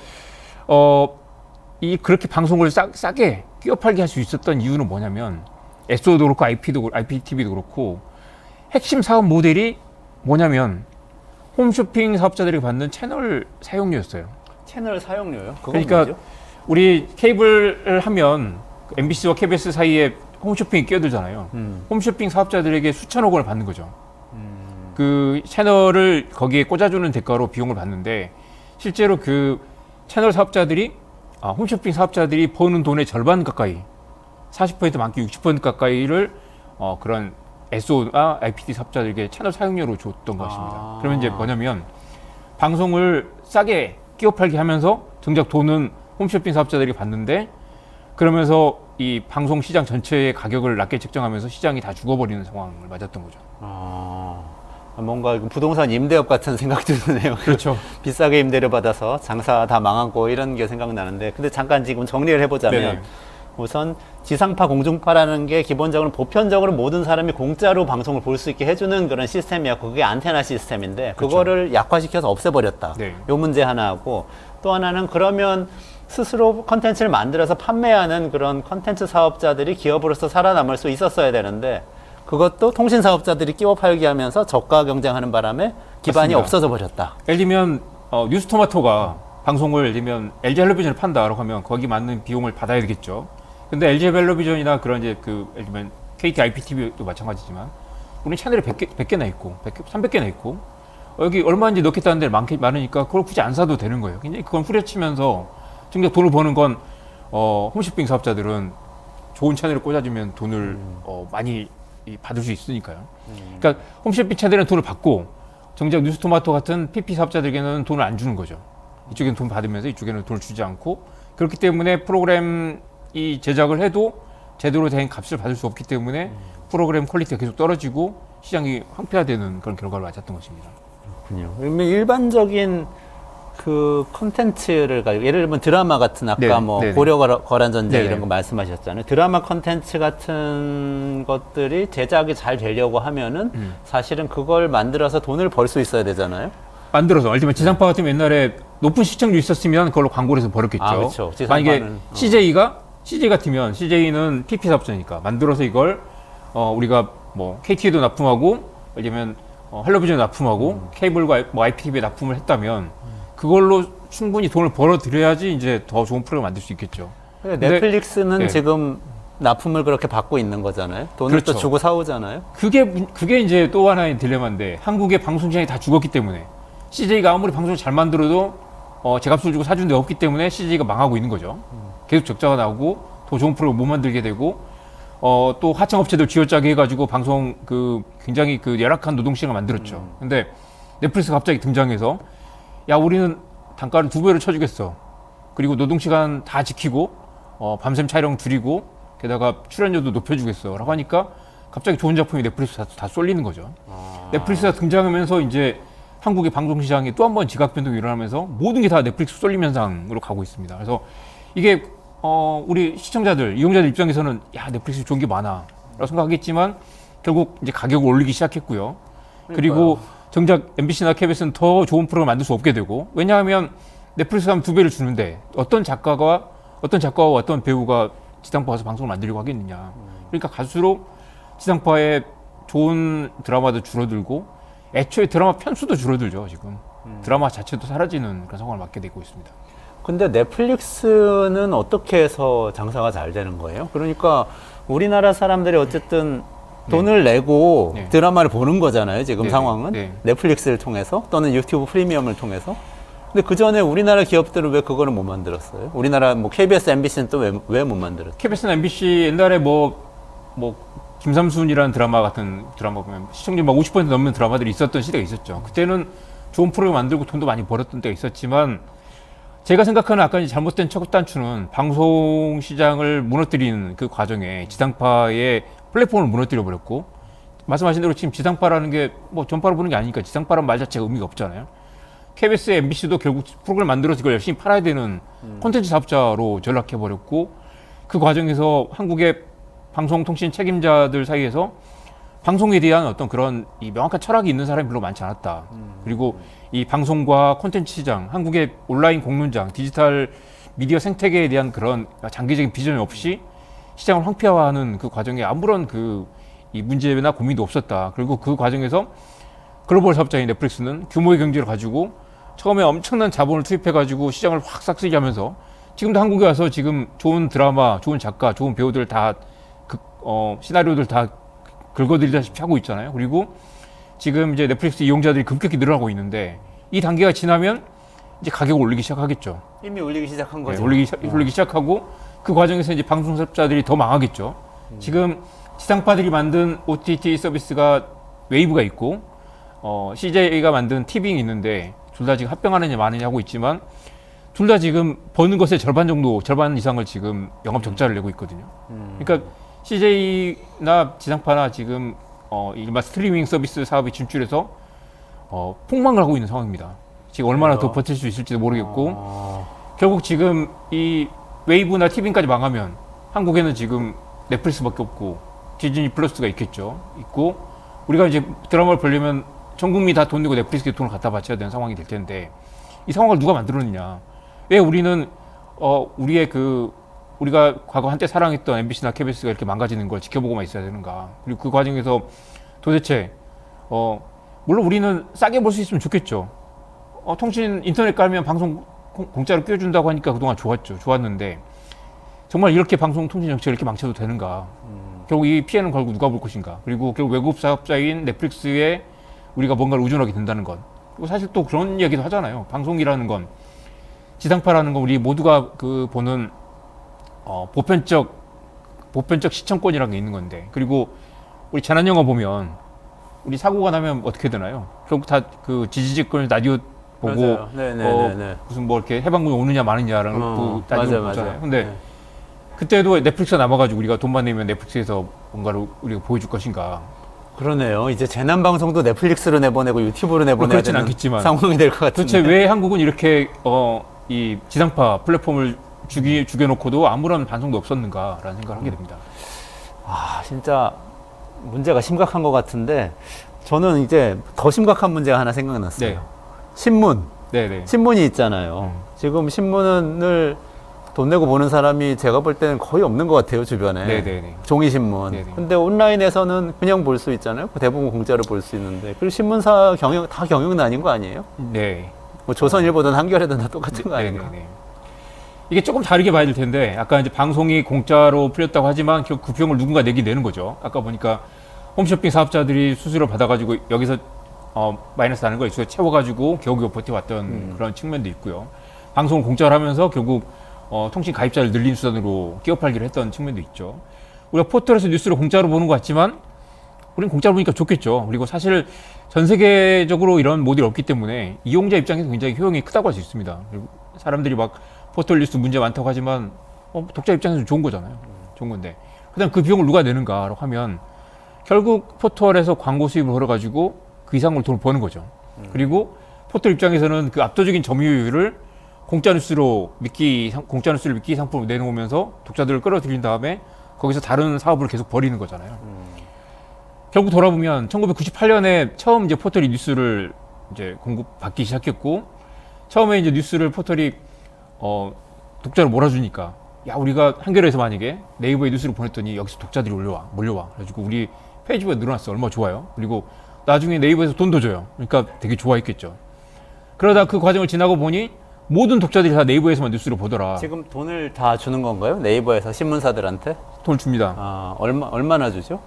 그렇게 방송을 싸게 끼워 팔게 할 수 있었던 이유는 뭐냐면 SO도 그렇고 IPTV도 그렇고 핵심 사업 모델이 뭐냐면 홈쇼핑 사업자들이 받는 채널 사용료였어요.
채널 사용료요?
그러니까
뭐죠? 우리
케이블을 하면 MBC와 KBS 사이에 홈쇼핑이 끼어들잖아요. 홈쇼핑 사업자들에게 수천억 원을 받는 거죠. 그 채널을 거기에 꽂아주는 대가로 비용을 받는데 실제로 그 채널 사업자들이 홈쇼핑 사업자들이 버는 돈의 절반 가까이 40% 많게 60% 가까이를 그런 SO나 IPT 사업자들에게 채널 사용료로 줬던 것입니다. 그러면 이제 뭐냐면 방송을 싸게 끼워 팔게 하면서 정작 돈은 홈쇼핑 사업자들이 받는데 그러면서 이 방송 시장 전체의 가격을 낮게 책정하면서 시장이 다 죽어버리는 상황을 맞았던 거죠.
뭔가 부동산 임대업 같은 생각도 드네요.
그렇죠.
비싸게 임대를 받아서 장사 다 망하고 이런 게 생각나는데 근데 잠깐 지금 정리를 해보자면
네네.
우선 지상파 공중파라는 게 기본적으로 보편적으로 모든 사람이 공짜로 방송을 볼 수 있게 해주는 그런 시스템이었고 그게 안테나 시스템인데
그렇죠.
그거를 약화시켜서 없애버렸다.
네.
요 문제 하나 하고 또 하나는 그러면 스스로 컨텐츠를 만들어서 판매하는 그런 컨텐츠 사업자들이 기업으로서 살아남을 수 있었어야 되는데 그것도 통신 사업자들이 끼워 팔게 하면서 저가 경쟁하는 바람에 기반이
맞습니다.
없어져 버렸다.
예를 들면 뉴스토마토가 방송을 예를 들면 LG텔레비전을 판다라고 하면 거기 맞는 비용을 받아야 되겠죠. 근데 LG텔레비전이나 그런 이제 예를 들면 KT IPTV도 마찬가지지만 우리 채널이 100개나 있고 300개나 있고 여기 얼마인지 넣겠다는 데 많으니까 그걸 굳이 안 사도 되는 거예요. 굉장히 그건 후려치면서 정작 돈을 버는 건 홈쇼핑 사업자들은 좋은 채널을 꽂아주면 돈을 많이 받을 수 있으니까요. 그러니까 홈쇼핑 채널은 돈을 받고 정작 뉴스토마토 같은 PP 사업자들에게는 돈을 안 주는 거죠. 이쪽에는 돈 받으면서 이쪽에는 돈을 주지 않고 그렇기 때문에 프로그램 이 제작을 해도 제대로 된 값을 받을 수 없기 때문에 프로그램 퀄리티가 계속 떨어지고 시장이 황폐화되는 그런 결과를 맞았던 것입니다.
그렇군요. 그러면 일반적인 그 컨텐츠를 가지고 예를 들면 드라마 같은 아까
네,
뭐
네, 네.
고려 거란 전쟁
네,
이런
네.
거 말씀하셨잖아요. 드라마 컨텐츠 같은 것들이 제작이 잘 되려고 하면은 사실은 그걸 만들어서 돈을 벌 수 있어야 되잖아요.
만들어서 얼티면 지상파 같으면 옛날에 높은 시청률이 있었으면 그걸로 광고를 해서 벌었겠죠.
아, 그렇죠.
만약에
지상파는,
CJ 같으면 CJ는 PP 사업자니까 만들어서 이걸 우리가 뭐 KT에도 납품하고 아니면 헬로비전 납품하고 케이블과 뭐 IPTV에 납품을 했다면 그걸로 충분히 돈을 벌어 들여야지 이제 더 좋은 프로그램을 만들 수 있겠죠.
근데 넷플릭스는
네.
지금 납품을 그렇게 받고 있는 거잖아요. 돈을 또
그렇죠.
주고 사오잖아요.
그게 이제 또 하나의 딜레마인데 한국의 방송 시장이 다 죽었기 때문에 CJ가 아무리 방송을 잘 만들어도 제값을 주고 사준 데 없기 때문에 CJ가 망하고 있는 거죠. 계속 적자가 나오고 더 좋은 프로그램을 못 만들게 되고 또 하청업체들 쥐어짜기 해가지고 방송 굉장히 열악한 노동시장을 만들었죠. 근데 넷플릭스가 갑자기 등장해서 야 우리는 단가를 2배로 쳐주겠어. 그리고 노동시간 다 지키고 밤샘 촬영 줄이고 게다가 출연료도 높여주겠어 라고 하니까 갑자기 좋은 작품이 넷플릭스 다 쏠리는 거죠. 넷플릭스가 등장하면서 이제 한국의 방송시장에 또 한 번 지각 변동이 일어나면서 모든 게 다 넷플릭스 쏠림 현상으로 가고 있습니다. 그래서 이게 우리 시청자들, 이용자들 입장에서는 야 넷플릭스 좋은 게 많아 라고 생각하겠지만 결국 이제 가격을 올리기 시작했고요. 그리고 정작 MBC나 KBS는 더 좋은 프로그램을 만들 수 없게 되고 왜냐하면 넷플릭스 하면 2배를 주는데 어떤 작가와 어떤 배우가 지상파 와서 방송을 만들려고 하겠느냐. 그러니까 갈수록 지상파의 좋은 드라마도 줄어들고 애초에 드라마 편수도 줄어들죠. 지금 드라마 자체도 사라지는 그런 상황을 맞게 되고 있습니다.
근데 넷플릭스는 어떻게 해서 장사가 잘 되는 거예요? 그러니까 우리나라 사람들이 어쨌든 돈을 내고
네.
드라마를 보는 거잖아요. 지금
네,
상황은
네.
넷플릭스를 통해서 또는 유튜브 프리미엄을 통해서. 근데 그 전에 우리나라 기업들은 왜 그거를 못 만들었어요? 우리나라 뭐 KBS, MBC는 또 왜 못 만들었어요?
KBS나 MBC 옛날에 뭐 김삼순이라는 드라마 같은 드라마 보면 시청률 막 50% 넘는 드라마들이 있었던 시대가 있었죠. 그때는 좋은 프로그램 만들고 돈도 많이 벌었던 때가 있었지만 제가 생각하는 아까 이제 잘못된 첫 단추는 방송 시장을 무너뜨리는 그 과정에 지상파의 플랫폼을 무너뜨려 버렸고 말씀하신 대로 지금 지상파라는 게 뭐 전파로 보는 게 아니니까 지상파라는 말 자체가 의미가 없잖아요. KBS, MBC도 결국 프로그램 만들어서 이걸 열심히 팔아야 되는 콘텐츠 사업자로 전락해 버렸고 그 과정에서 한국의 방송통신 책임자들 사이에서 방송에 대한 어떤 그런 이 명확한 철학이 있는 사람이 별로 많지 않았다. 그리고 이 방송과 콘텐츠 시장, 한국의 온라인 공론장, 디지털 미디어 생태계에 대한 그런 장기적인 비전이 없이 시장을 황폐화하는 그 과정에 아무런 이 문제나 고민도 없었다. 그리고 그 과정에서 글로벌 사업자인 넷플릭스는 규모의 경제를 가지고 처음에 엄청난 자본을 투입해가지고 시장을 확 싹쓸이 하면서 지금도 한국에 와서 지금 좋은 드라마, 좋은 작가, 좋은 배우들 다 시나리오들 다 긁어들이다시피 하고 있잖아요. 그리고 지금 이제 넷플릭스 이용자들이 급격히 늘어나고 있는데 이 단계가 지나면 이제 가격을 올리기 시작하겠죠.
이미 올리기 시작한 거죠.
네, 올리기 시작하고 그 과정에서 이제 방송 사업자들이 더 망하겠죠. 지금 지상파들이 만든 OTT 서비스가 웨이브가 있고 CJ가 만든 티빙이 있는데 둘 다 지금 합병하느냐 마느냐 하고 있지만 둘 다 지금 버는 것의 절반 이상을 지금 영업 적자를 내고 있거든요. 그러니까 CJ나 지상파나 지금 일반 스트리밍 서비스 사업이 진출해서 폭망을 하고 있는 상황입니다. 지금 얼마나 더 버틸 수 있을지도 모르겠고 결국 지금 이 웨이브나 티빙까지 망하면 한국에는 지금 넷플릭스밖에 없고 디즈니 플러스가 있고 우리가 이제 드라마를 보려면 전 국민이 다 돈 내고 넷플릭스에 돈을 갖다 바쳐야 되는 상황이 될 텐데 이 상황을 누가 만들었느냐? 왜 우리는 우리가 과거 한때 사랑했던 MBC나 KBS가 이렇게 망가지는 걸 지켜보고만 있어야 되는가? 그리고 그 과정에서 도대체 물론 우리는 싸게 볼 수 있으면 좋겠죠. 통신 인터넷 깔면 방송 공짜로 끼워준다고 하니까 그동안 좋았는데 정말 이렇게 방송 통신 정책을 이렇게 망쳐도 되는가? 결국 이 피해는 결국 누가 볼 것인가. 그리고 결국 외국 사업자인 넷플릭스에 우리가 뭔가를 의존하게 된다는 것. 그리고 사실 또 그런 이야기도 하잖아요. 방송이라는 건, 지상파라는 건 우리 모두가 그 보는 보편적 시청권이라는 게 있는 건데, 그리고 우리 재난 영화 보면 우리 사고가 나면 어떻게 되나요? 결국 다 그 지지직거리는 라디오 보고
맞아요. 네네네네.
무슨 뭐 이렇게 해방군이 오느냐 마느냐라는 그 라디오
맞아요,
보잖아요.
맞아요.
근데
네.
그때도 넷플릭스가 남아가지고 우리가 돈만 내면 넷플릭스에서 뭔가를 우리가 보여줄 것인가?
그러네요. 이제 재난 방송도 넷플릭스로 내보내고 유튜브로 내보내야
그렇진
되는
않겠지만.
상황이 될 것 같은데.
도대체 왜 한국은 이렇게 이 지상파 플랫폼을 죽여놓고도 아무런 반성도 없었는가라는 생각을 하게 됩니다.
아, 진짜 문제가 심각한 것 같은데 저는 이제 더 심각한 문제가 하나 생각났어요.
네.
신문.
네네.
신문이 있잖아요. 지금 신문을 돈 내고 보는 사람이 제가 볼 때는 거의 없는 것 같아요, 주변에.
네네네.
종이신문.
네네.
근데 온라인에서는 그냥 볼 수 있잖아요. 대부분 공짜로 볼 수 있는데. 그리고 신문사 다 경영은 아닌 거 아니에요?
네.
뭐 조선일보든 한겨레든 다 똑같은 거 아닌가?
네네네. 이게 조금 다르게 봐야 될 텐데, 아까 이제 방송이 공짜로 풀렸다고 하지만 결국 그 비용을 누군가 내긴 내는 거죠. 아까 보니까 홈쇼핑 사업자들이 수수료 받아가지고 여기서 마이너스 나는 거 있어요. 채워가지고 겨우겨우 버텨왔던 그런 측면도 있고요. 방송을 공짜로 하면서 결국 통신 가입자를 늘린 수단으로 끼어팔기를 했던 측면도 있죠. 우리가 포털에서 뉴스를 공짜로 보는 것 같지만 우리는 공짜로 보니까 좋겠죠. 그리고 사실 전 세계적으로 이런 모델이 없기 때문에 이용자 입장에서 굉장히 효용이 크다고 할 수 있습니다. 그리고 사람들이 막 포털 뉴스 문제 많다고 하지만 독자 입장에서 좋은 거잖아요. 좋은 건데. 그다음 그 비용을 누가 내는가라고 하면 결국 포털에서 광고 수입을 걸어가지고 그 이상으로 돈을 버는 거죠. 그리고 포털 입장에서는 그 압도적인 점유율을 공짜 뉴스를 믿기 상품으로 내놓으면서 독자들을 끌어들인 다음에 거기서 다른 사업을 계속 벌이는 거잖아요. 결국 돌아보면 1998년에 처음 이제 포털이 뉴스를 이제 공급받기 시작했고, 처음에 이제 뉴스를 포털이 독자로 몰아주니까, 야, 우리가 한겨레에서 만약에 네이버에 뉴스를 보냈더니 여기서 독자들이 몰려와. 그래가지고 우리 페이지가 늘어났어. 얼마나 좋아요. 그리고 나중에 네이버에서 돈도 줘요. 그러니까 되게 좋아했겠죠. 그러다 그 과정을 지나고 보니 모든 독자들이 다 네이버에서만 뉴스를 보더라.
지금 돈을 다 주는 건가요? 네이버에서 신문사들한테?
돈을 줍니다.
아, 얼마나 주죠?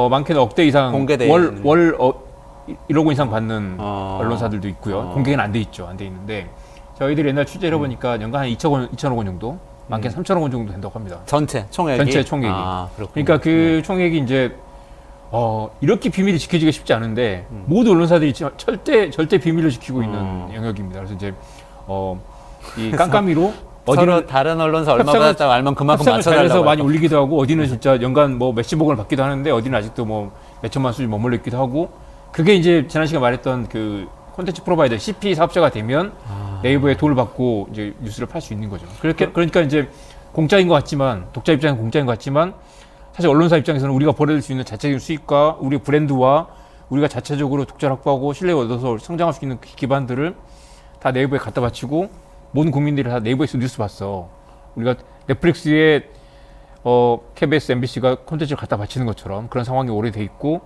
많게는 억대 이상
공개돼
월
있는.
1억 원 이상 받는
어.
언론사들도 있고요. 공개는 안 돼 있죠. 안 돼 있는데 저희들이 옛날 취재를 해보니까 연간 한 2천억 원 정도, 많게는 3천억 원 정도 된다고 합니다.
전체 총액이?
전체 총액이.
아, 그렇군요.
그러니까 그 총액이 이제 이렇게 비밀이 지켜지기가 쉽지 않은데 모든 언론사들이 절대 비밀을 지키고 있는 영역입니다. 그래서 이제 이 깜깜이로
서로 다른 언론사 얼마 받았다고 알면 그만큼
협상을 잘해서
맞춰달라고
많이 올리기도 하고, 어디는 진짜 연간 뭐 몇십억 원을 받기도 하는데 어디는 아직도 뭐 몇천만 수준 머물러 있기도 하고, 그게 이제 지난 시간 말했던 그 콘텐츠 프로바이더 CP 사업자가 되면 네이버에 돈을 받고 이제 뉴스를 팔 수 있는 거죠. 그러니까 이제 공짜인 것 같지만, 독자 입장에서 공짜인 것 같지만 사실 언론사 입장에서는 우리가 벌어들 수 있는 자체적인 수익과 우리 브랜드와 우리가 자체적으로 독자를 확보하고 신뢰를 얻어서 성장할 수 있는 기반들을 다 네이버에 갖다 바치고, 모든 국민들이 다 네이버에서 뉴스 봤어. 우리가 넷플릭스에 KBS, MBC가 콘텐츠를 갖다 바치는 것처럼 그런 상황이 오래돼 있고,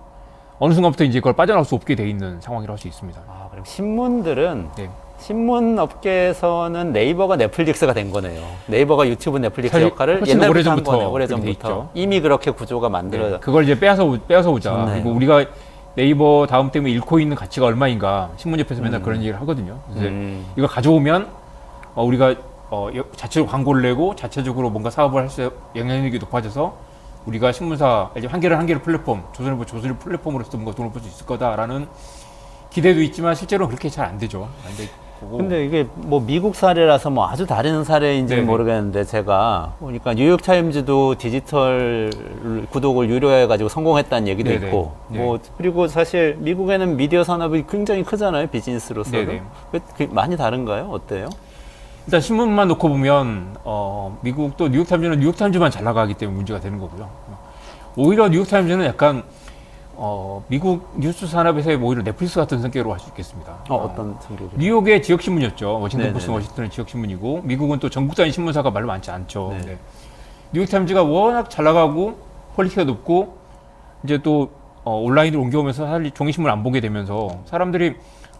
어느 순간부터 이제 그걸 빠져나올 수 없게 돼 있는 상황이라고 할 수 있습니다.
아, 그럼 신문들은
네.
신문 업계에서는 네이버가 넷플릭스가 된 거네요. 네이버가 유튜브 넷플릭스
사실
역할을
훨씬
옛날부터
오래전부터
한 거네요.
그렇게 돼
오래전부터.
있죠.
이미 그렇게 구조가 만들어져.
네. 그걸 이제 빼앗아 보자.
좋네요.
그리고 우리가 네이버 다음 때문에 잃고 있는 가치가 얼마인가 신문협회에서 맨날 그런 얘기를 하거든요. 그래서 이걸 가져오면 우리가 자체적으로 광고를 내고 자체적으로 뭔가 사업을 할 수 영향력이 높아져서 우리가 신문사 한겨레 플랫폼, 조선일보 플랫폼으로서 뭔가 돈을 벌 수 있을 거다라는 기대도 있지만 실제로는 그렇게 잘 안 되죠. 안 되고.
근데 이게 뭐 미국 사례라서 뭐 아주 다른 사례인지는
네네.
모르겠는데, 제가 보니까 뉴욕 타임즈도 디지털 구독을 유료해가지고 성공했다는 얘기도
네네.
있고,
네.
뭐 그리고 사실 미국에는 미디어 산업이 굉장히 크잖아요, 비즈니스로서도.
네네.
많이 다른가요? 어때요?
일단 신문만 놓고 보면 미국도 뉴욕타임즈는 뉴욕타임즈만 잘 나가기 때문에 문제가 되는 거고요. 오히려 뉴욕타임즈는 약간 미국 뉴스 산업에서의 오히려 넷플릭스 같은 성격으로 할 수 있겠습니다.
어떤 성격이?
뉴욕의 지역 신문이었죠. 워싱턴 포스트,
네네네.
워싱턴의 지역 신문이고, 미국은 또 전국 단위 신문사가 말로 많지 않죠.
네.
네. 뉴욕타임즈가 워낙 잘 나가고 퀄리티가 높고, 이제 또 온라인으로 옮겨오면서 사실 종이 신문 안 보게 되면서 사람들이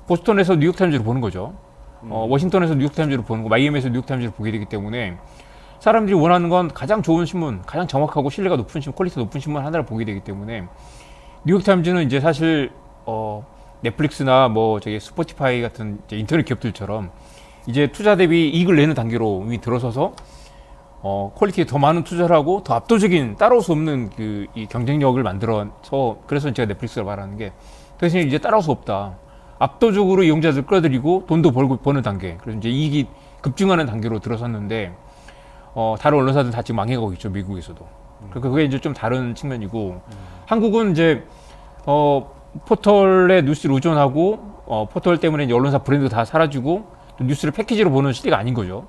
보스턴에서 뉴욕타임즈를 보는 거죠. 워싱턴에서 뉴욕타임즈를 보는 거, 마이애미에서 뉴욕타임즈를 보게 되기 때문에 사람들이 원하는 건 가장 좋은 신문, 가장 정확하고 신뢰가 높은 신문, 퀄리티 높은 신문 하나를 보게 되기 때문에 뉴욕타임즈는 이제 사실 넷플릭스나 뭐 저기 스포티파이 같은 이제 인터넷 기업들처럼 이제 투자 대비 이익을 내는 단계로 이미 들어서서 퀄리티에 더 많은 투자를 하고 더 압도적인 따라올 수 없는 이 경쟁력을 만들어서 그래서 제가 넷플릭스를 말하는 게 대신 이제 따라올 수 없다. 압도적으로 이용자들 끌어들이고 돈도 버는 단계. 그래서 이제 이익이 급증하는 단계로 들어섰는데 다른 언론사들은 다 지금 망해가고 있죠, 미국에서도. 그러니까 그게 이제 좀 다른 측면이고 한국은 이제 포털에 뉴스를 의존하고 포털 때문에 이제 언론사 브랜드 다 사라지고 또 뉴스를 패키지로 보는 시대가 아닌 거죠.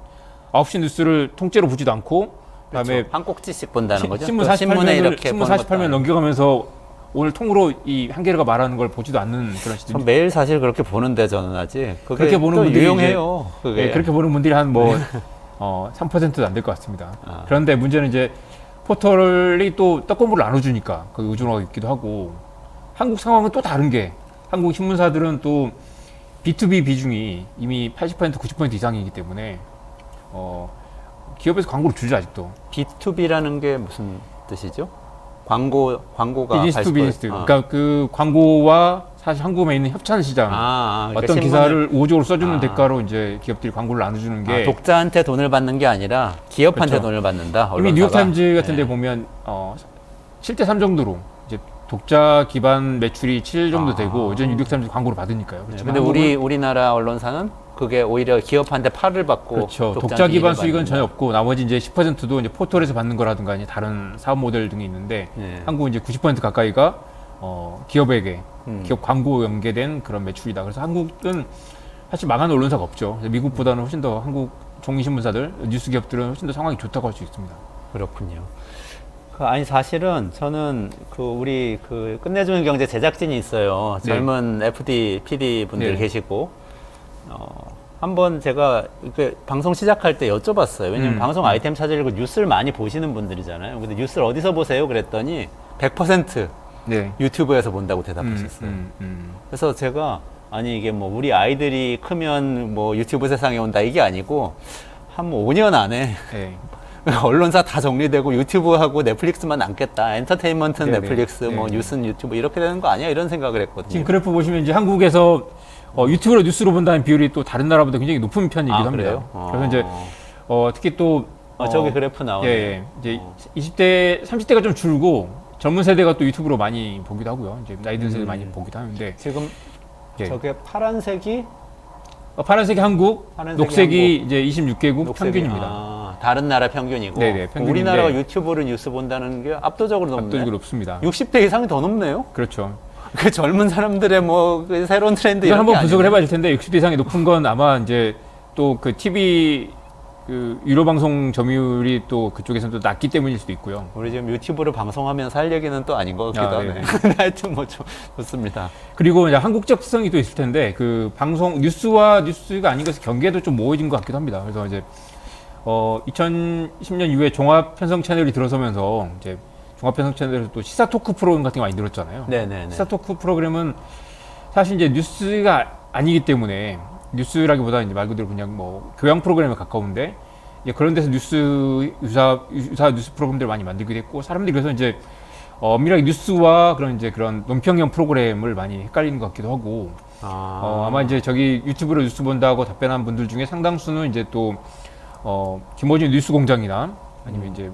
9시 뉴스를 통째로 보지도 않고 그다음에
그렇죠. 한 꼭지씩 본다는 거죠.
신문
또 신문에
48면을
이렇게
신문
보는 것도
48면 넘겨가면서 오늘 통으로 이 한겨레가 말하는 걸 보지도 않는 그런 시대.
전 매일 사실 그렇게 보는데 저는 아직 그게
그렇게 보는
또
분들이
유용해요. 그게.
네, 그렇게 보는 분들이 한 뭐 3%도 안 될 것 같습니다. 그런데 문제는 이제 포털이 또 떡고물을 나눠주니까 거기 의존하고 있기도 하고 한국 상황은 또 다른 게 한국 신문사들은 또 B2B 비중이 이미 80% 90% 이상이기 때문에 기업에서 광고를 주죠 아직도.
B2B라는 게 무슨 뜻이죠? 광고가
비즈니스 투
80%.
비즈니스. 그러니까 그 광고와 사실 한국에 있는 협찬 시장
그러니까
어떤
신문을-
기사를 우호적으로 써주는 대가로 이제 기업들이 광고를 나눠주는 게
독자한테 돈을 받는 게 아니라 기업한테
그렇죠.
돈을 받는다.
이미
언론사가.
뉴욕타임즈 같은 데
네.
보면 7대 3 정도로 이제 독자 기반 매출이 7 정도 되고 여전히 뉴욕타임즈 광고를 받으니까요.
네,
그렇지만
근데
한국은
우리나라 언론사는 그게 오히려 기업한테 팔을 받고
그렇죠. 독자
독자한테
기반
이익을
수익은
받는다.
전혀 없고 나머지 이제 10%도 이제 포털에서 받는 거라든가 이제 다른 사업 모델 등이 있는데
네.
한국은 이제 90% 가까이가 기업에게
음.
기업 광고 연계된 그런 매출이다. 그래서 한국은 사실 망한 언론사가 없죠. 그래서 미국보다는 훨씬 더 한국 종이신문사들, 뉴스 기업들은 훨씬 더 상황이 좋다고 할 수 있습니다.
그렇군요. 아니 사실은 저는 우리 끝내주는 경제 제작진이 있어요.
네.
젊은 FD, PD 분들
네.
계시고 한번 제가 방송 시작할 때 여쭤봤어요. 왜냐면 방송 아이템 찾으려고 뉴스를 많이 보시는 분들이잖아요. 근데 뉴스를 어디서 보세요? 그랬더니 100%
네.
유튜브에서 본다고 대답하셨어요. 그래서 제가 아니 이게 뭐 우리 아이들이 크면 뭐 유튜브 세상에 온다 이게 아니고 한 5년 안에
네.
언론사 다 정리되고 유튜브하고 넷플릭스만 남겠다. 엔터테인먼트는
네네.
넷플릭스, 뭐
네네.
뉴스는 유튜브 이렇게 되는 거 아니야? 이런 생각을 했거든요.
지금 그래프 보시면 이제 한국에서 유튜브로 뉴스로 본다는 비율이 또 다른 나라보다 굉장히 높은 편이기도 합니다.
그래요?
그래서 이제 특히 또
저기 그래프 나오네요.
예, 이제 20대, 30대가 좀 줄고 젊은 세대가 또 유튜브로 많이 보기도 하고요. 이제 나이 든 세대 많이 보기도 하는데
지금
예.
저게 파란색이
파란색이 한국,
파란색이
녹색이 이제 26개국
녹색이-
평균입니다.
다른 나라 평균이고
네네, 평균인데
우리나라가 유튜브로 뉴스 본다는 게 압도적으로 높네.
압도적으로 높습니다.
60대 이상이 더 높네요.
그렇죠.
그 젊은 사람들의 그 새로운 트렌드
이걸
이런
한번
게
분석을
아니네.
해봐야 될 텐데 60대 이상이 높은 건 아마 이제 또 그 TV 유료 방송 점유율이 또 그쪽에서는 또 낮기 때문일 수도 있고요.
우리 지금 유튜브로 방송하면서 할 얘기는 또 아닌 것 같기도 하네.
네네.
하여튼 뭐 좋습니다.
그리고 이제 한국적성이 또 있을 텐데 그 방송 뉴스와 뉴스가 아닌 것을 경계도 좀 모호해진 것 같기도 합니다. 그래서 이제 2010년 이후에 종합 편성 채널이 들어서면서 이제 종합 편성 채널에서 또 시사 토크 프로그램 같은 거 많이 늘었잖아요.
네네네.
시사 토크 프로그램은 사실 이제 뉴스가 아니기 때문에 뉴스라기보다 이제 말 그대로 그냥 뭐 교양 프로그램에 가까운데 이제 그런 데서 유사 뉴스 프로그램들을 많이 만들기도 했고 사람들이 그래서 이제 엄밀하게 뉴스와 그런 논평형 프로그램을 많이 헷갈리는 것 같기도 하고 아마 이제 저기 유튜브로 뉴스 본다고 답변한 분들 중에 상당수는 이제 또 김어준 뉴스 공장이나 아니면 이제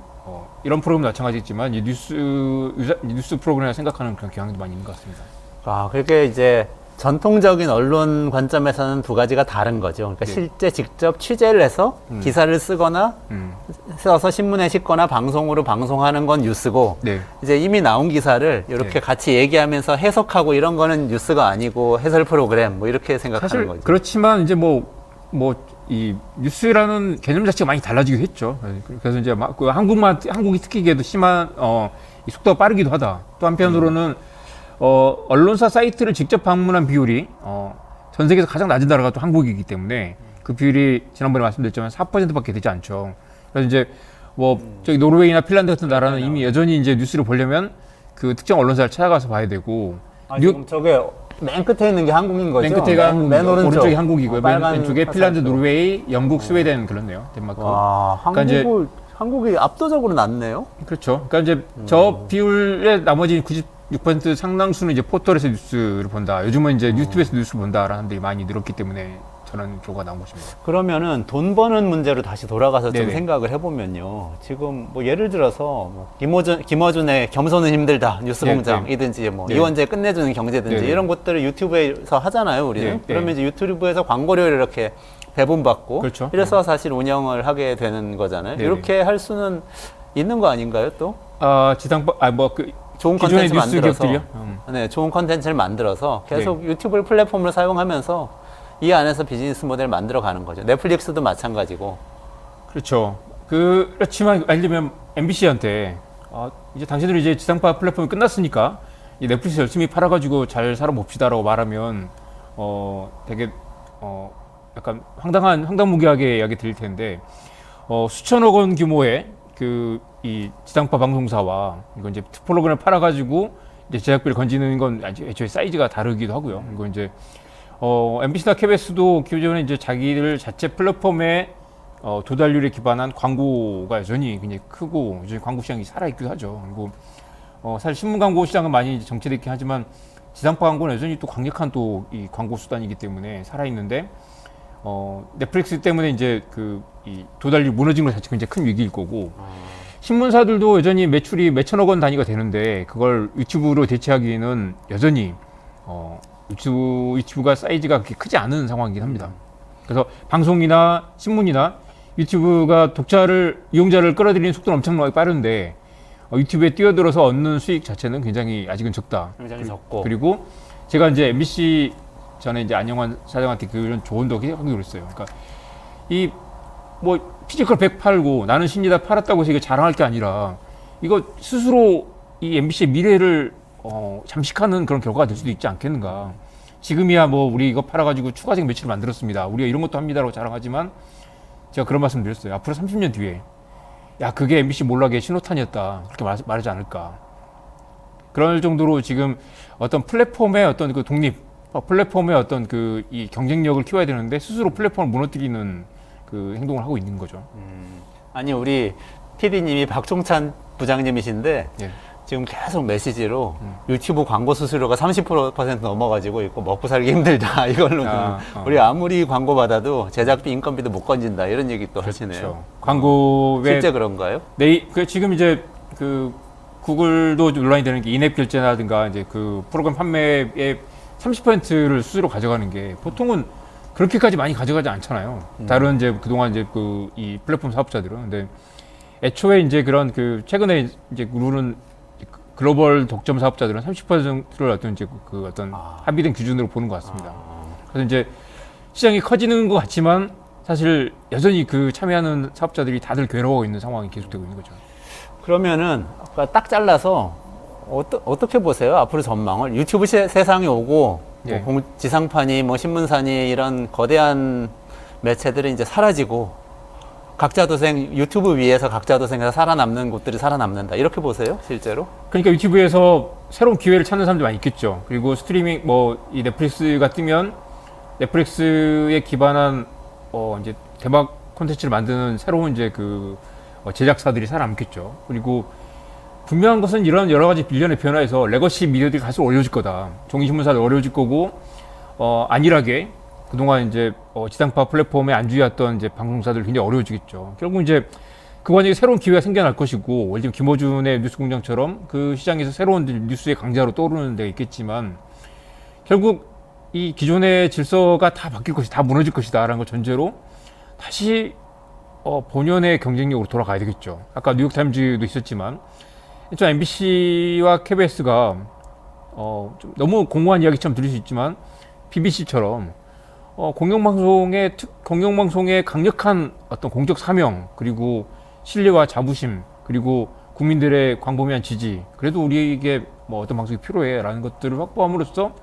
이런 프로그램 마찬가지겠지만 이 뉴스 프로그램을 생각하는 그런 경향도 많이 있는 것 같습니다.
그렇게 이제 전통적인 언론 관점에서는 두 가지가 다른 거죠. 그러니까
네.
실제 직접 취재를 해서 기사를 쓰거나 써서 신문에 싣거나 방송으로 방송하는 건 뉴스고
네.
이제 이미 나온 기사를 이렇게
네.
같이 얘기하면서 해석하고 이런 거는 뉴스가 아니고 해설 프로그램 뭐 이렇게 생각하는
사실
거죠.
그렇지만 이제 이 뉴스라는 개념 자체가 많이 달라지기도 했죠. 그래서 이제 그 한국이 특히게도 심한 이 속도가 빠르기도 하다. 또 한편으로는 언론사 사이트를 직접 방문한 비율이 전 세계에서 가장 낮은 나라가 또 한국이기 때문에 그 비율이 지난번에 말씀드렸지만 4%밖에 되지 않죠. 그래서 이제 저기 노르웨이나 핀란드 같은 나라는 이미 여전히 이제 뉴스를 보려면 그 특정 언론사를 찾아가서 봐야 되고
지금 저게 맨 끝에 있는 게 한국인 거죠?
맨 끝에가
맨 오른쪽.
오른쪽이 한국이고요. 맨
빨간
왼쪽에 핀란드, 노르웨이, 영국, 스웨덴 그렇네요. 덴마크.
와,
그러니까 이제
한국을 한국이 압도적으로 낮네요.
그렇죠. 그러니까 이제 저 비율의 나머지 96% 상당수는 이제 포털에서 뉴스를 본다. 요즘은 이제 유튜브에서 뉴스를 본다라는 사람들이 많이 늘었기 때문에 저는 조가 나온 것입니다.
그러면은 돈 버는 문제로 다시 돌아가서 좀
네네.
생각을 해보면요. 지금 뭐 예를 들어서 뭐 김어준의 겸손은 힘들다 뉴스공장이든지 뭐
네.
이원재 끝내주는 경제든지
네네.
이런 것들을 유튜브에서 하잖아요. 우리는.
네.
그러면 이제 유튜브에서 광고료를 이렇게 배분받고
그렇죠.
이래서 사실 운영을 하게 되는 거잖아요.
네네.
이렇게 할 수는 있는 거 아닌가요, 또?
지상파
좋은
기존의
컨텐츠
뉴스
만들어서
기업들이요?
네, 좋은 컨텐츠를 만들어서 계속 유튜브를 플랫폼으로 사용하면서 이 안에서 비즈니스 모델을 만들어 가는 거죠. 넷플릭스도 마찬가지고.
그렇죠. 그렇지만 예를 들면 MBC한테 이제 당신들이 이제 지상파 플랫폼이 끝났으니까 이 넷플릭스 열심히 팔아가지고 잘 살아봅시다라고 말하면 되게 약간 황당무계하게 이야기 드릴 텐데 수천억 원 규모의 이 지상파 방송사와 이거 이제 프로그램을 팔아가지고 이제 제작비를 건지는 건 애초에 사이즈가 다르기도 하고요. 이거 이제 MBC나 KBS도 기존에 이제 자기들 자체 플랫폼에 도달률에 기반한 광고가 여전히 굉장히 크고 여전히 광고 시장이 살아있기도 하죠. 그리고 사실 신문 광고 시장은 많이 이제 정체됐긴 하지만 지상파 광고는 여전히 또 강력한 또 이 광고 수단이기 때문에 살아있는데 넷플릭스 때문에 이제 이 도달률 무너진 것 자체가 굉장히 큰 위기일 거고 신문사들도 여전히 매출이 몇천억 원 단위가 되는데 그걸 유튜브로 대체하기에는 여전히 유튜브가 사이즈가 그렇게 크지 않은 상황이긴 합니다. 그래서 방송이나 신문이나 유튜브가 이용자를 끌어들이는 속도는 엄청나게 빠른데 유튜브에 뛰어들어서 얻는 수익 자체는 굉장히 아직은 적다.
굉장히 적고.
그리고 제가 이제 MBC 전에 이제 안영환 사장한테 그런 조언도 하기로 했어요. 그러니까 피지컬 100 팔고 나는 신이다 팔았다고 해서 이거 자랑할 게 아니라 이거 스스로 이 MBC의 미래를 잠식하는 그런 결과가 될 수도 있지 않겠는가. 지금이야 뭐 우리 이거 팔아가지고 추가적인 매출을 만들었습니다. 우리가 이런 것도 합니다라고 자랑하지만 제가 그런 말씀 드렸어요. 앞으로 30년 뒤에 그게 MBC 몰락의 신호탄이었다. 그렇게 말하지 않을까. 그럴 정도로 지금 어떤 플랫폼의 어떤 그 독립, 플랫폼의 어떤 이 경쟁력을 키워야 되는데 스스로 플랫폼을 무너뜨리는 그 행동을 하고 있는 거죠.
아니 우리 PD님이 박종찬 부장님이신데
예.
지금 계속 메시지로 유튜브 광고 수수료가 30% 넘어가지고 있고 먹고 살기 힘들다 이걸로는 우리 아무리 광고 받아도 제작비 인건비도 못 건진다 이런 얘기 또 하시네요.
그렇죠. 광고에
실제 그런가요?
지금 이제 구글도 논란이 되는 게 인앱 결제라든가 이제 프로그램 판매의 30%를 수수료 가져가는 게 보통은 그렇게까지 많이 가져가지 않잖아요. 다른 이제 그동안 이제 이 플랫폼 사업자들은. 근데 애초에 이제 그런 최근에 이제 룰은 글로벌 독점 사업자들은 30%를 어떤 이제 어떤 합의된 기준으로 보는 것 같습니다. 그래서 이제 시장이 커지는 것 같지만 사실 여전히 참여하는 사업자들이 다들 괴로워하고 있는 상황이 계속되고 있는 거죠.
그러면은 아까 딱 잘라서 어떻게 보세요? 앞으로 전망을 유튜브 세상이 오고
예.
지상파니 신문사니 이런 거대한 매체들이 이제 사라지고 각자 도생 유튜브 위에서 각자 도생해서 살아남는 곳들이 살아남는다 이렇게 보세요? 실제로?
그러니까 유튜브에서 새로운 기회를 찾는 사람들이 많이 있겠죠. 그리고 스트리밍 이 넷플릭스가 뜨면 넷플릭스에 기반한 이제 대박 콘텐츠를 만드는 새로운 이제 제작사들이 살아남겠죠. 그리고 분명한 것은 이런 여러 가지 일련의 변화에서 레거시 미디어들이 갈수록 어려워질 거다. 종이신문사도 어려워질 거고 안일하게 그동안 이제 지상파 플랫폼에 안주해왔던 이제 방송사들 굉장히 어려워지겠죠. 결국 이제 그 과정에 새로운 기회가 생겨날 것이고, 예를 들면 김어준의 뉴스공장처럼 그 시장에서 새로운 뉴스의 강자로 떠오르는 데가 있겠지만, 결국 이 기존의 질서가 다 바뀔 것이다, 다 무너질 것이다라는 걸 전제로 다시 본연의 경쟁력으로 돌아가야 되겠죠. 아까 뉴욕타임즈도 있었지만, 좀 MBC와 KBS가 좀 너무 공허한 이야기처럼 들릴 수 있지만 BBC처럼 공영방송의 강력한 어떤 공적 사명, 그리고 신뢰와 자부심, 그리고 국민들의 광범위한 지지, 그래도 우리에게 어떤 방송이 필요해라는 것들을 확보함으로써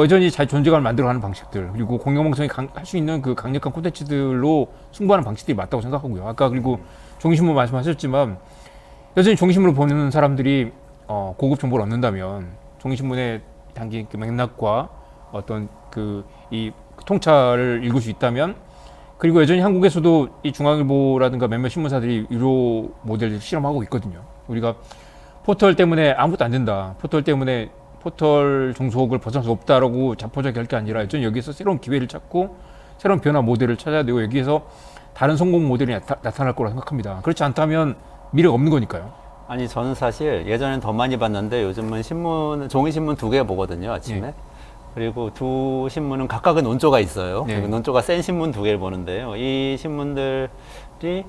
여전히 잘 존재감을 만들어가는 방식들, 그리고 공영방송이 할 수 있는 그 강력한 콘텐츠들로 승부하는 방식들이 맞다고 생각하고요. 아까 그리고 종이신문 말씀하셨지만 여전히 종이신문을 보는 사람들이 고급 정보를 얻는다면 종이신문의 단기 맥락과 어떤 이 통찰을 읽을 수 있다면 그리고 여전히 한국에서도 이 중앙일보라든가 몇몇 신문사들이 유료 모델을 실험하고 있거든요. 우리가 포털 때문에 아무것도 안 된다. 포털 때문에 포털 종속을 벗어날 수 없다라고 자포자기 할 게 아니라 여전히 여기서 새로운 기회를 찾고 새로운 변화 모델을 찾아야 되고 여기에서 다른 성공 모델이 나타날 거라고 생각합니다. 그렇지 않다면 미래가 없는 거니까요.
아니 저는 사실 예전엔 더 많이 봤는데 요즘은 종이 신문 2개 보거든요 아침에.
네.
그리고 두 신문은 각각은 논조가 있어요.
네.
그리고 논조가 센 신문 2개를 보는데요. 이 신문들이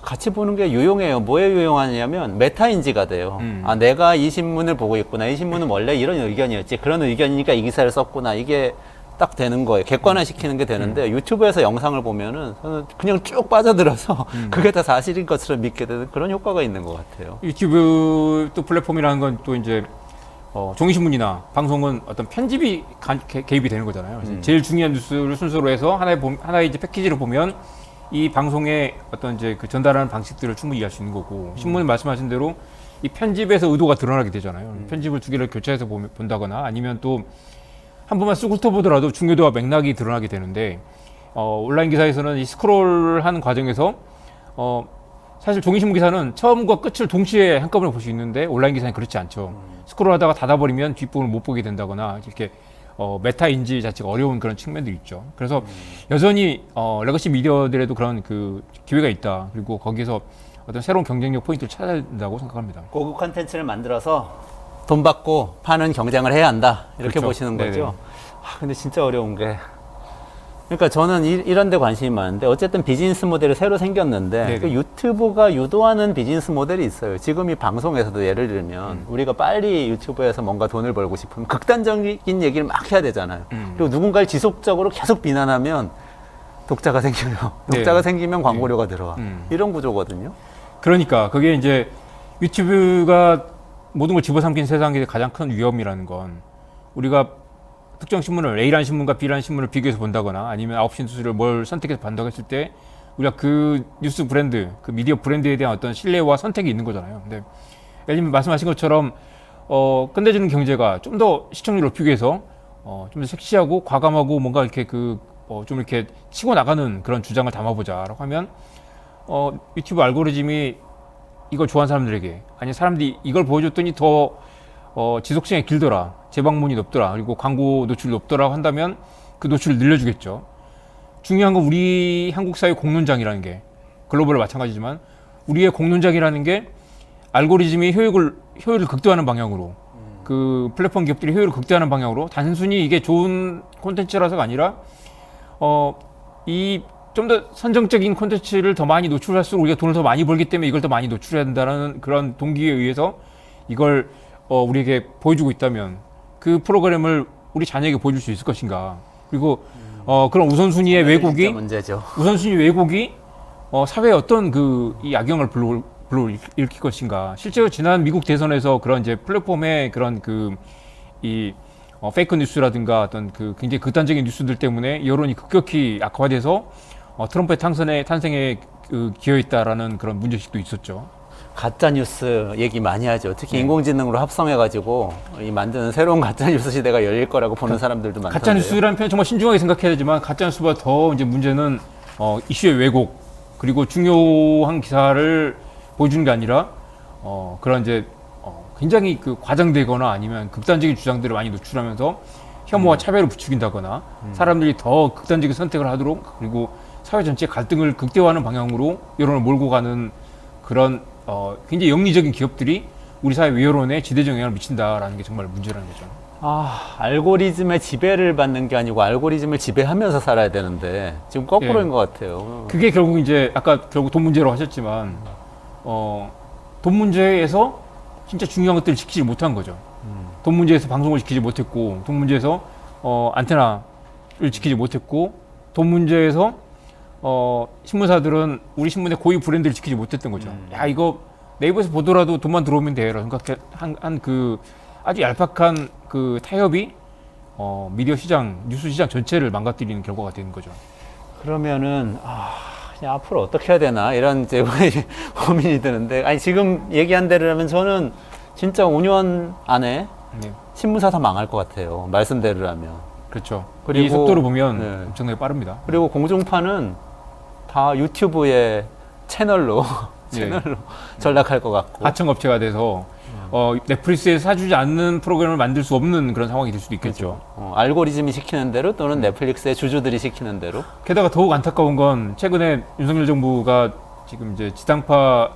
같이 보는 게 유용해요. 뭐에 유용하냐면 메타인지가 돼요. 아, 내가 이 신문을 보고 있구나. 이 신문은 원래 이런 의견이었지. 그런 의견이니까 이 기사를 썼구나. 이게 딱 되는 거예요. 객관화 시키는 게 되는데 유튜브에서 영상을 보면은 저는 그냥 쭉 빠져들어서 그게 다 사실인 것처럼 믿게 되는 그런 효과가 있는 것 같아요.
유튜브 또 플랫폼이라는 건 또 이제 종이신문이나 방송은 어떤 편집이 개입이 되는 거잖아요. 그래서 제일 중요한 뉴스를 순서로 해서 하나의 이제 패키지를 보면 이 방송의 어떤 이제 그 전달하는 방식들을 충분히 이해할 수 있는 거고 신문은 말씀하신 대로 이 편집에서 의도가 드러나게 되잖아요. 편집을 2개를 교차해서 본다거나 아니면 또 한 번만 쑥 훑어보더라도 중요도와 맥락이 드러나게 되는데 온라인 기사에서는 이 스크롤하는 과정에서 사실 종이신문 기사는 처음과 끝을 동시에 한꺼번에 볼 수 있는데 온라인 기사는 그렇지 않죠. 스크롤하다가 닫아버리면 뒷부분을 못 보게 된다거나 이렇게 메타 인지 자체가 어려운 그런 측면들이 있죠. 그래서 여전히 레거시 미디어들에도 그런 그 기회가 있다. 그리고 거기서 어떤 새로운 경쟁력 포인트를 찾아야 된다고 생각합니다.
고급 컨텐츠를 만들어서 돈 받고 파는 경쟁을 해야 한다. 이렇게
그렇죠.
보시는
네네.
거죠. 아, 근데 진짜 어려운 게. 그러니까 저는 이런 데 관심이 많은데 어쨌든 비즈니스 모델이 새로 생겼는데 그 유튜브가 유도하는 비즈니스 모델이 있어요. 지금 이 방송에서도 예를 들면 우리가 빨리 유튜브에서 뭔가 돈을 벌고 싶으면 극단적인 얘기를 막 해야 되잖아요. 그리고 누군가를 지속적으로 계속 비난하면 독자가 생겨요. 독자가 생기면 광고료가 들어와. 이런 구조거든요.
그러니까 그게 이제 유튜브가 모든 걸 집어삼킨 세상의 가장 큰 위험이라는 건 우리가 특정 신문을 A라는 신문과 B라는 신문을 비교해서 본다거나 아니면 9시 뉴스를 뭘 선택해서 본다고 했을 때 우리가 그 뉴스 브랜드, 그 미디어 브랜드에 대한 어떤 신뢰와 선택이 있는 거잖아요. 근데 예를 들면 말씀하신 것처럼 끝내주는 경제가 좀 더 시청률을 높이기 위해서 좀 더 섹시하고 과감하고 뭔가 이렇게 좀 이렇게 치고 나가는 그런 주장을 담아보자라고 하면 유튜브 알고리즘이 이걸 좋아하는 사람들에게 아니 사람들이 이걸 보여줬더니 더 지속성이 길더라, 재방문이 높더라, 그리고 광고 노출이 높더라 한다면 그 노출을 늘려주겠죠. 중요한 건 우리 한국 사회 공론장이라는 게 글로벌 마찬가지지만 우리의 공론장이라는 게 알고리즘이 효율을 극대화하는 방향으로 그 플랫폼 기업들이 효율을 극대화하는 방향으로 단순히 이게 좋은 콘텐츠라서가 아니라 이 좀 더 선정적인 콘텐츠를 더 많이 노출할수록 우리가 돈을 더 많이 벌기 때문에 이걸 더 많이 노출해야 된다는 그런 동기에 의해서 이걸 우리에게 보여주고 있다면 그 프로그램을 우리 자녀에게 보여줄 수 있을 것인가. 그리고 그런 우선순위의 왜곡이
문제죠.
우선순위 왜곡이 사회에 어떤 이 악영을 불러일으킬 것인가. 실제로 지난 미국 대선에서 그런 이제 플랫폼의 그런 페이크 뉴스라든가 어떤 굉장히 극단적인 뉴스들 때문에 여론이 급격히 악화돼서 트럼프의 탄생에 기여했다라는 그런 문제식도 있었죠.
가짜 뉴스 얘기 많이 하죠. 특히 인공지능으로 합성해가지고 이 만드는 새로운 가짜 뉴스 시대가 열릴 거라고 보는 사람들도 많던데요.
가짜 뉴스라는 표현 정말 신중하게 생각해야 되지만 가짜 뉴스보다 더 이제 문제는 이슈의 왜곡 그리고 중요한 기사를 보여주는 게 아니라 그런 이제 굉장히 과장되거나 아니면 극단적인 주장들을 많이 노출하면서 혐오와 차별을 부추긴다거나 사람들이 더 극단적인 선택을 하도록 그리고 사회 전체의 갈등을 극대화하는 방향으로 여론을 몰고 가는 그런 굉장히 영리적인 기업들이 우리 사회 여론에 지대적 영향을 미친다라는 게 정말 문제라는 거죠.
알고리즘의 지배를 받는 게 아니고 알고리즘을 지배하면서 살아야 되는데 지금 거꾸로인 것 같아요.
그게 결국 이제 아까 결국 돈 문제로 하셨지만 돈 문제에서 진짜 중요한 것들을 지키지 못한 거죠. 돈 문제에서 방송을 지키지 못했고 돈 문제에서 안테나를 지키지 못했고 돈 문제에서 신문사들은 우리 신문의 고유 브랜드를 지키지 못했던 거죠. 야 이거 네이버에서 보더라도 돈만 들어오면 돼라고 생각한 아주 얄팍한 타협이 미디어 시장, 뉴스 시장 전체를 망가뜨리는 결과가 되는 거죠.
그러면은 그냥 앞으로 어떻게 해야 되나 이런 이제 고민이 드는데 지금 얘기한 대로라면 저는 진짜 5년 안에 신문사 다 망할 것 같아요. 말씀대로라면.
그렇죠.
그리고
이 속도를 보면
네.
엄청나게 빠릅니다.
그리고 공중파는 다 유튜브의 채널로 채널로 전락할 것 같고.
하청업체가 돼서 넷플릭스에 사주지 않는 프로그램을 만들 수 없는 그런 상황이 될 수도 있겠죠.
알고리즘이 시키는 대로 또는 넷플릭스의 주주들이 시키는 대로.
게다가 더욱 안타까운 건 최근에 윤석열 정부가 지금 이제 지상파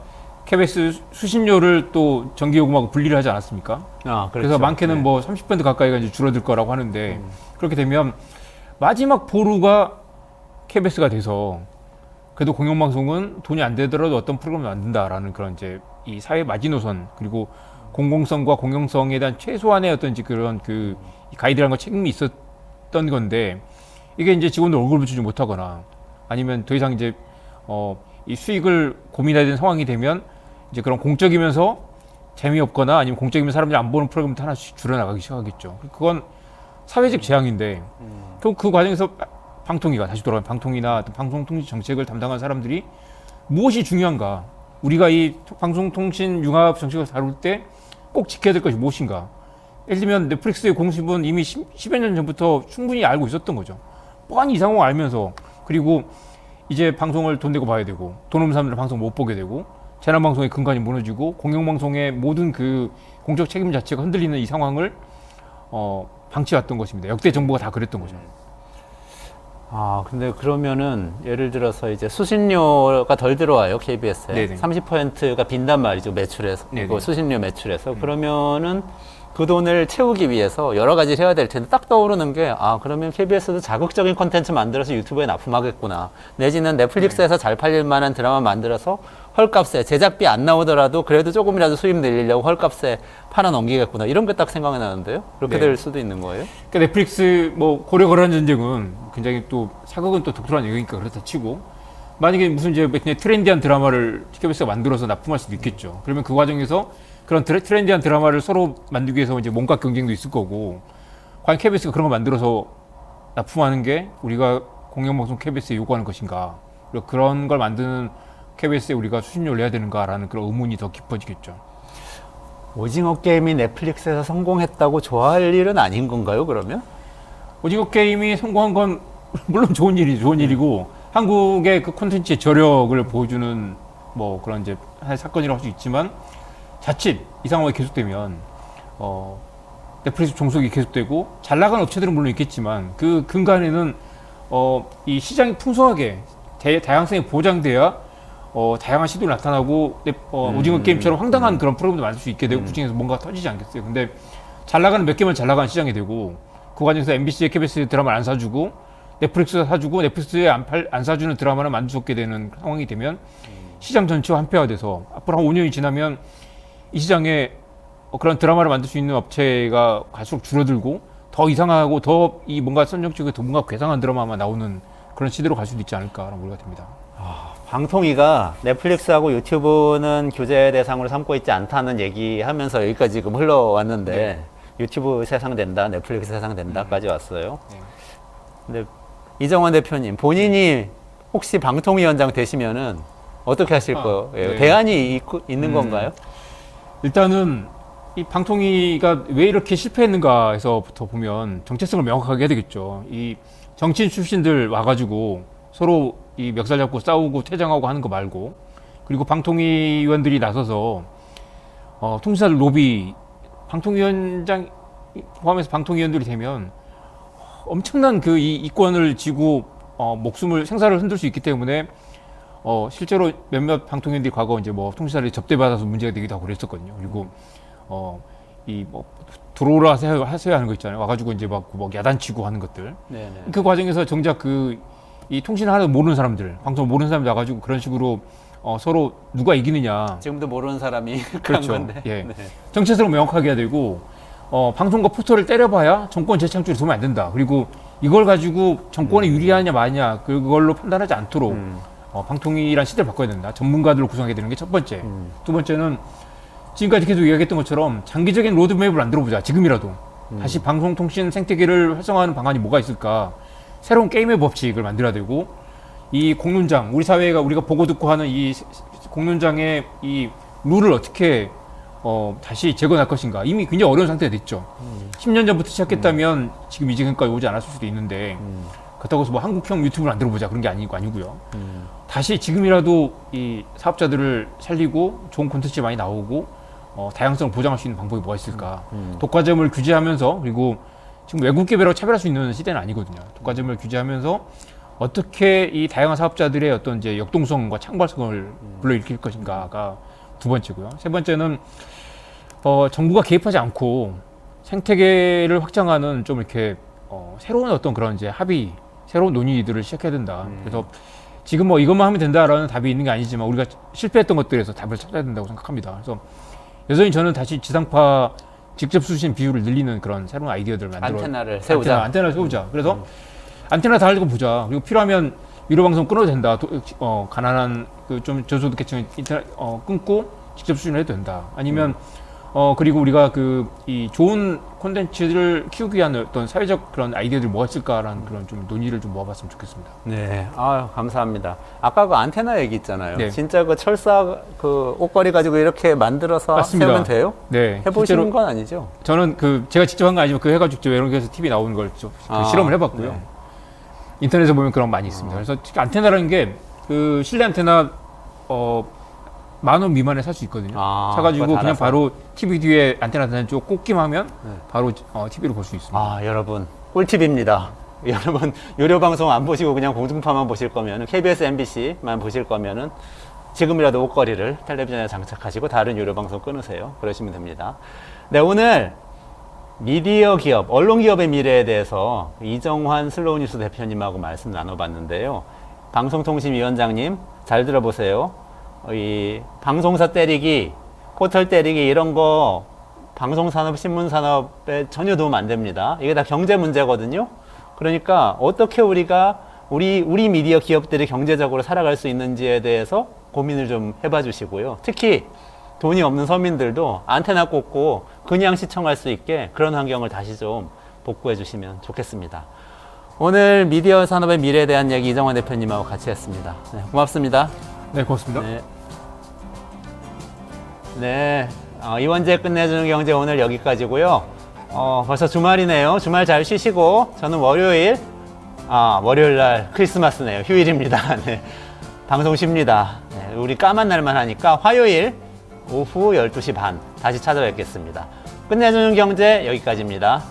KBS 수신료를 또 전기요금하고 분리를 하지 않았습니까?
그렇죠.
그래서 많게는
네.
뭐 30% 가까이가 이제 줄어들 거라고 하는데 그렇게 되면 마지막 보루가 KBS가 돼서 그래도 공영방송은 돈이 안 되더라도 어떤 프로그램을 만든다라는 그런 이제 이 사회 마지노선 그리고 공공성과 공영성에 대한 최소한의 어떤 이제 그런 그 가이드라는 책임이 있었던 건데 이게 이제 직원들 월급을 주지 못하거나 아니면 더 이상 이제 이 수익을 고민해야 되는 상황이 되면 이제 그런 공적이면서 재미없거나 아니면 공적이면 사람들이 안 보는 프로그램도 하나씩 줄여나가기 시작하겠죠. 그건 사회적 재앙인데 그 과정에서 방통위가 다시 돌아가면 방통위나 어떤 방송통신 정책을 담당한 사람들이 무엇이 중요한가? 우리가 이 방송통신 융합 정책을 다룰 때 꼭 지켜야 될 것이 무엇인가? 예를 들면 넷플릭스의 공식은 이미 10여 년 전부터 충분히 알고 있었던 거죠. 뻔히 이 상황을 알면서 그리고 이제 방송을 돈 내고 봐야 되고 돈 없는 사람들은 방송 못 보게 되고 재난방송의 근간이 무너지고 공영방송의 모든 그 공적 책임 자체가 흔들리는 이 상황을 방치해왔던 것입니다. 역대 정부가 다 그랬던 거죠.
근데 그러면은 예를 들어서 이제 수신료가 덜 들어와요, KBS에.
네네.
30%가 빈단 말이죠, 매출에서.
네네.
그 수신료 매출에서. 그러면은 그 돈을 채우기 위해서 여러 가지를 해야 될 텐데 딱 떠오르는 게 그러면 KBS도 자극적인 콘텐츠 만들어서 유튜브에 납품하겠구나. 내지는 넷플릭스에서 잘 팔릴 만한 드라마 만들어서 헐값에 제작비 안 나오더라도 그래도 조금이라도 수입 늘리려고 헐값에 팔아 넘기겠구나. 이런 게 딱 생각이 나는데요. 그렇게
네.
될 수도 있는 거예요.
그러니까 넷플릭스 뭐 고려 거란 전쟁은 굉장히 또 사극은 또 독특한 얘기니까 그렇다 치고 만약에 무슨 이제 그냥 트렌디한 드라마를 KBS가 만들어서 납품할 수도 있겠죠. 그러면 그 과정에서 그런 트렌디한 드라마를 서로 만들기 위해서 이제 몸값 경쟁도 있을 거고 과연 KBS가 그런 거 만들어서 납품하는 게 우리가 공영방송 KBS에 요구하는 것인가? 그리고 그런 걸 만드는 KBS에 우리가 수신료를 내야 되는가라는 그런 의문이 더 깊어지겠죠.
오징어 게임이 넷플릭스에서 성공했다고 좋아할 일은 아닌 건가요, 그러면?
오징어 게임이 성공한 건 물론 좋은 일이고 한국의 그 콘텐츠의 저력을 보여주는 뭐 그런 이제 하나의 사건이라고 할 수 있지만 자칫 이 상황이 계속되면 넷플릭스 종속이 계속되고 잘 나가는 업체들은 물론 있겠지만 그 근간에는 이 시장이 풍성하게 다양성이 보장돼야 다양한 시도가 나타나고 오징어 게임처럼 황당한 그런 프로그램도 만들 수 있게 되고 그중에서 뭔가 터지지 않겠어요. 근데 잘 나가는 몇 개만 잘 나가는 시장이 되고 그 과정에서 MBC에 KBS 드라마를 안 사주고 넷플릭스가 사주고 넷플릭스에 안 사주는 드라마를 만들 수 없게 되는 상황이 되면 시장 전체가 한패화돼서 앞으로 한 5년이 지나면 이 시장에 그런 드라마를 만들 수 있는 업체가 갈수록 줄어들고 더 이상하고 더 이 뭔가 선정적이고 더 뭔가 괴상한 드라마만 나오는 그런 시대로 갈 수도 있지 않을까라는 우려가 됩니다.
방통위가 넷플릭스하고 유튜브는 규제 대상으로 삼고 있지 않다는 얘기하면서 여기까지 지금 흘러왔는데 유튜브 세상 된다, 넷플릭스 세상 된다까지 왔어요. 근데 이정환 대표님 본인이 혹시 방통위원장 되시면은 어떻게 하실 거예요?
네.
대안이 있는 건가요?
일단은 이 방통위가 왜 이렇게 실패했는가에서부터 보면 정체성을 명확하게 해야 되겠죠. 이 정치인 출신들 와가지고 서로 이 멱살 잡고 싸우고 퇴장하고 하는 거 말고 그리고 방통위원들이 나서서 통신사들 로비 방통위원장 포함해서 방통위원들이 되면 엄청난 그 이 이권을 쥐고 목숨을 생사를 흔들 수 있기 때문에 실제로 몇몇 방통위원들이 과거 이제 뭐 통신사를 접대받아서 문제가 되기도 하고 그랬었거든요. 그리고 이 뭐 들어오라 하세요 하는 거 있잖아요. 와가지고 이제 막 야단치고 하는 것들.
네네.
그 과정에서 정작 이 통신을 하나도 모르는 사람들, 방송 모르는 사람들 와가지고 그런 식으로 서로 누가 이기느냐.
지금도 모르는 사람이
그렇죠.
그런 건데.
예.
네.
정체성을 명확하게 해야 되고 방송과 포털을 때려봐야 정권 재창출에 도움이 안 된다. 그리고 이걸 가지고 정권에 유리하냐 마냐 그걸로 판단하지 않도록 방통위란 시대를 바꿔야 된다. 전문가들을 구성하게 되는 게 첫 번째. 두 번째는 지금까지 계속 이야기했던 것처럼 장기적인 로드맵을 만들어보자. 지금이라도. 다시 방송통신 생태계를 활성화하는 방안이 뭐가 있을까. 새로운 게임의 법칙을 만들어야 되고 이 공론장, 우리 사회가 우리가 보고 듣고 하는 이 공론장의 이 룰을 어떻게 다시 재건할 것인가. 이미 굉장히 어려운 상태가 됐죠. 10년 전부터 시작했다면 지금 이 지금까지 오지 않았을 수도 있는데 그렇다고 해서 뭐 한국형 유튜브를 안 들어보자 그런 게 아니고요. 다시 지금이라도 이 사업자들을 살리고 좋은 콘텐츠 많이 나오고 다양성을 보장할 수 있는 방법이 뭐가 있을까. 독과점을 규제하면서 그리고 지금 외국 기업이라고 차별할 수 있는 시대는 아니거든요. 독과점을 규제하면서 어떻게 이 다양한 사업자들의 어떤 이제 역동성과 창발성을 불러일으킬 것인가가 두 번째고요. 세 번째는 정부가 개입하지 않고 생태계를 확장하는 좀 이렇게 새로운 어떤 그런 이제 합의, 새로운 논의들을 시작해야 된다. 그래서 지금 뭐 이것만 하면 된다라는 답이 있는 게 아니지만 우리가 실패했던 것들에서 답을 찾아야 된다고 생각합니다. 그래서 여전히 저는 다시 지상파 직접 수신 비율을 늘리는 그런 새로운 아이디어들을 만들어
안테나를 세우자.
안테나를 세우자. 그래서 안테나 달고 보자. 그리고 필요하면 유료 방송 끊어도 된다. 가난한 그 좀 저소득계층 인터넷 끊고 직접 수신을 해도 된다. 아니면 그리고 우리가 이 좋은 콘텐츠를 키우기 위한 어떤 사회적 그런 아이디어들이 뭐가 있을까라는 그런 좀 논의를 좀 모아봤으면 좋겠습니다.
네, 감사합니다. 아까 그 안테나 얘기 있잖아요.
네.
진짜 그 철사 그 옷걸이 가지고 이렇게 만들어서
맞습니다.
세우면 돼요?
네.
해보시는
실제로
건 아니죠?
저는 제가 직접 한 거 아니지만 그 해가지고 여러 개에서 TV 나오는 걸 좀 실험을 해봤고요.
네.
인터넷에 보면 그런 거 많이 있습니다. 그래서 안테나라는 게 그 실내 안테나 10,000원 미만에 살 수 있거든요. 사가지고
그거
그냥
달아서.
바로 TV 뒤에 안테나 달는 쪽 꽂기만 하면
네.
바로 TV로 볼 수 있습니다.
여러분 꿀팁입니다. 여러분 유료 방송 안 보시고 그냥 공중파만 보실 거면 KBS, MBC만 보실 거면은 지금이라도 옷걸이를 텔레비전에 장착하시고 다른 유료 방송 끊으세요. 그러시면 됩니다. 네, 오늘 미디어 기업, 언론 기업의 미래에 대해서 이정환 슬로우 뉴스 대표님하고 말씀 나눠봤는데요. 방송통신위원장님 잘 들어보세요. 이 방송사 때리기, 포털 때리기 이런 거 방송산업, 신문산업에 전혀 도움 안 됩니다. 이게 다 경제 문제거든요. 그러니까 어떻게 우리가 우리 미디어 기업들이 경제적으로 살아갈 수 있는지에 대해서 고민을 좀 해봐 주시고요. 특히 돈이 없는 서민들도 안테나 꽂고 그냥 시청할 수 있게 그런 환경을 다시 좀 복구해 주시면 좋겠습니다. 오늘 미디어 산업의 미래에 대한 얘기 이정환 대표님하고 같이 했습니다. 네, 고맙습니다.
네, 고맙습니다.
네. 이원재 끝내주는 경제 오늘 여기까지고요. 벌써 주말이네요. 주말 잘 쉬시고 저는 월요일 날 크리스마스네요. 휴일입니다. 네. 방송 쉽니다. 네, 우리 까만 날만 하니까 화요일 오후 12시 반 다시 찾아뵙겠습니다. 끝내주는 경제 여기까지입니다.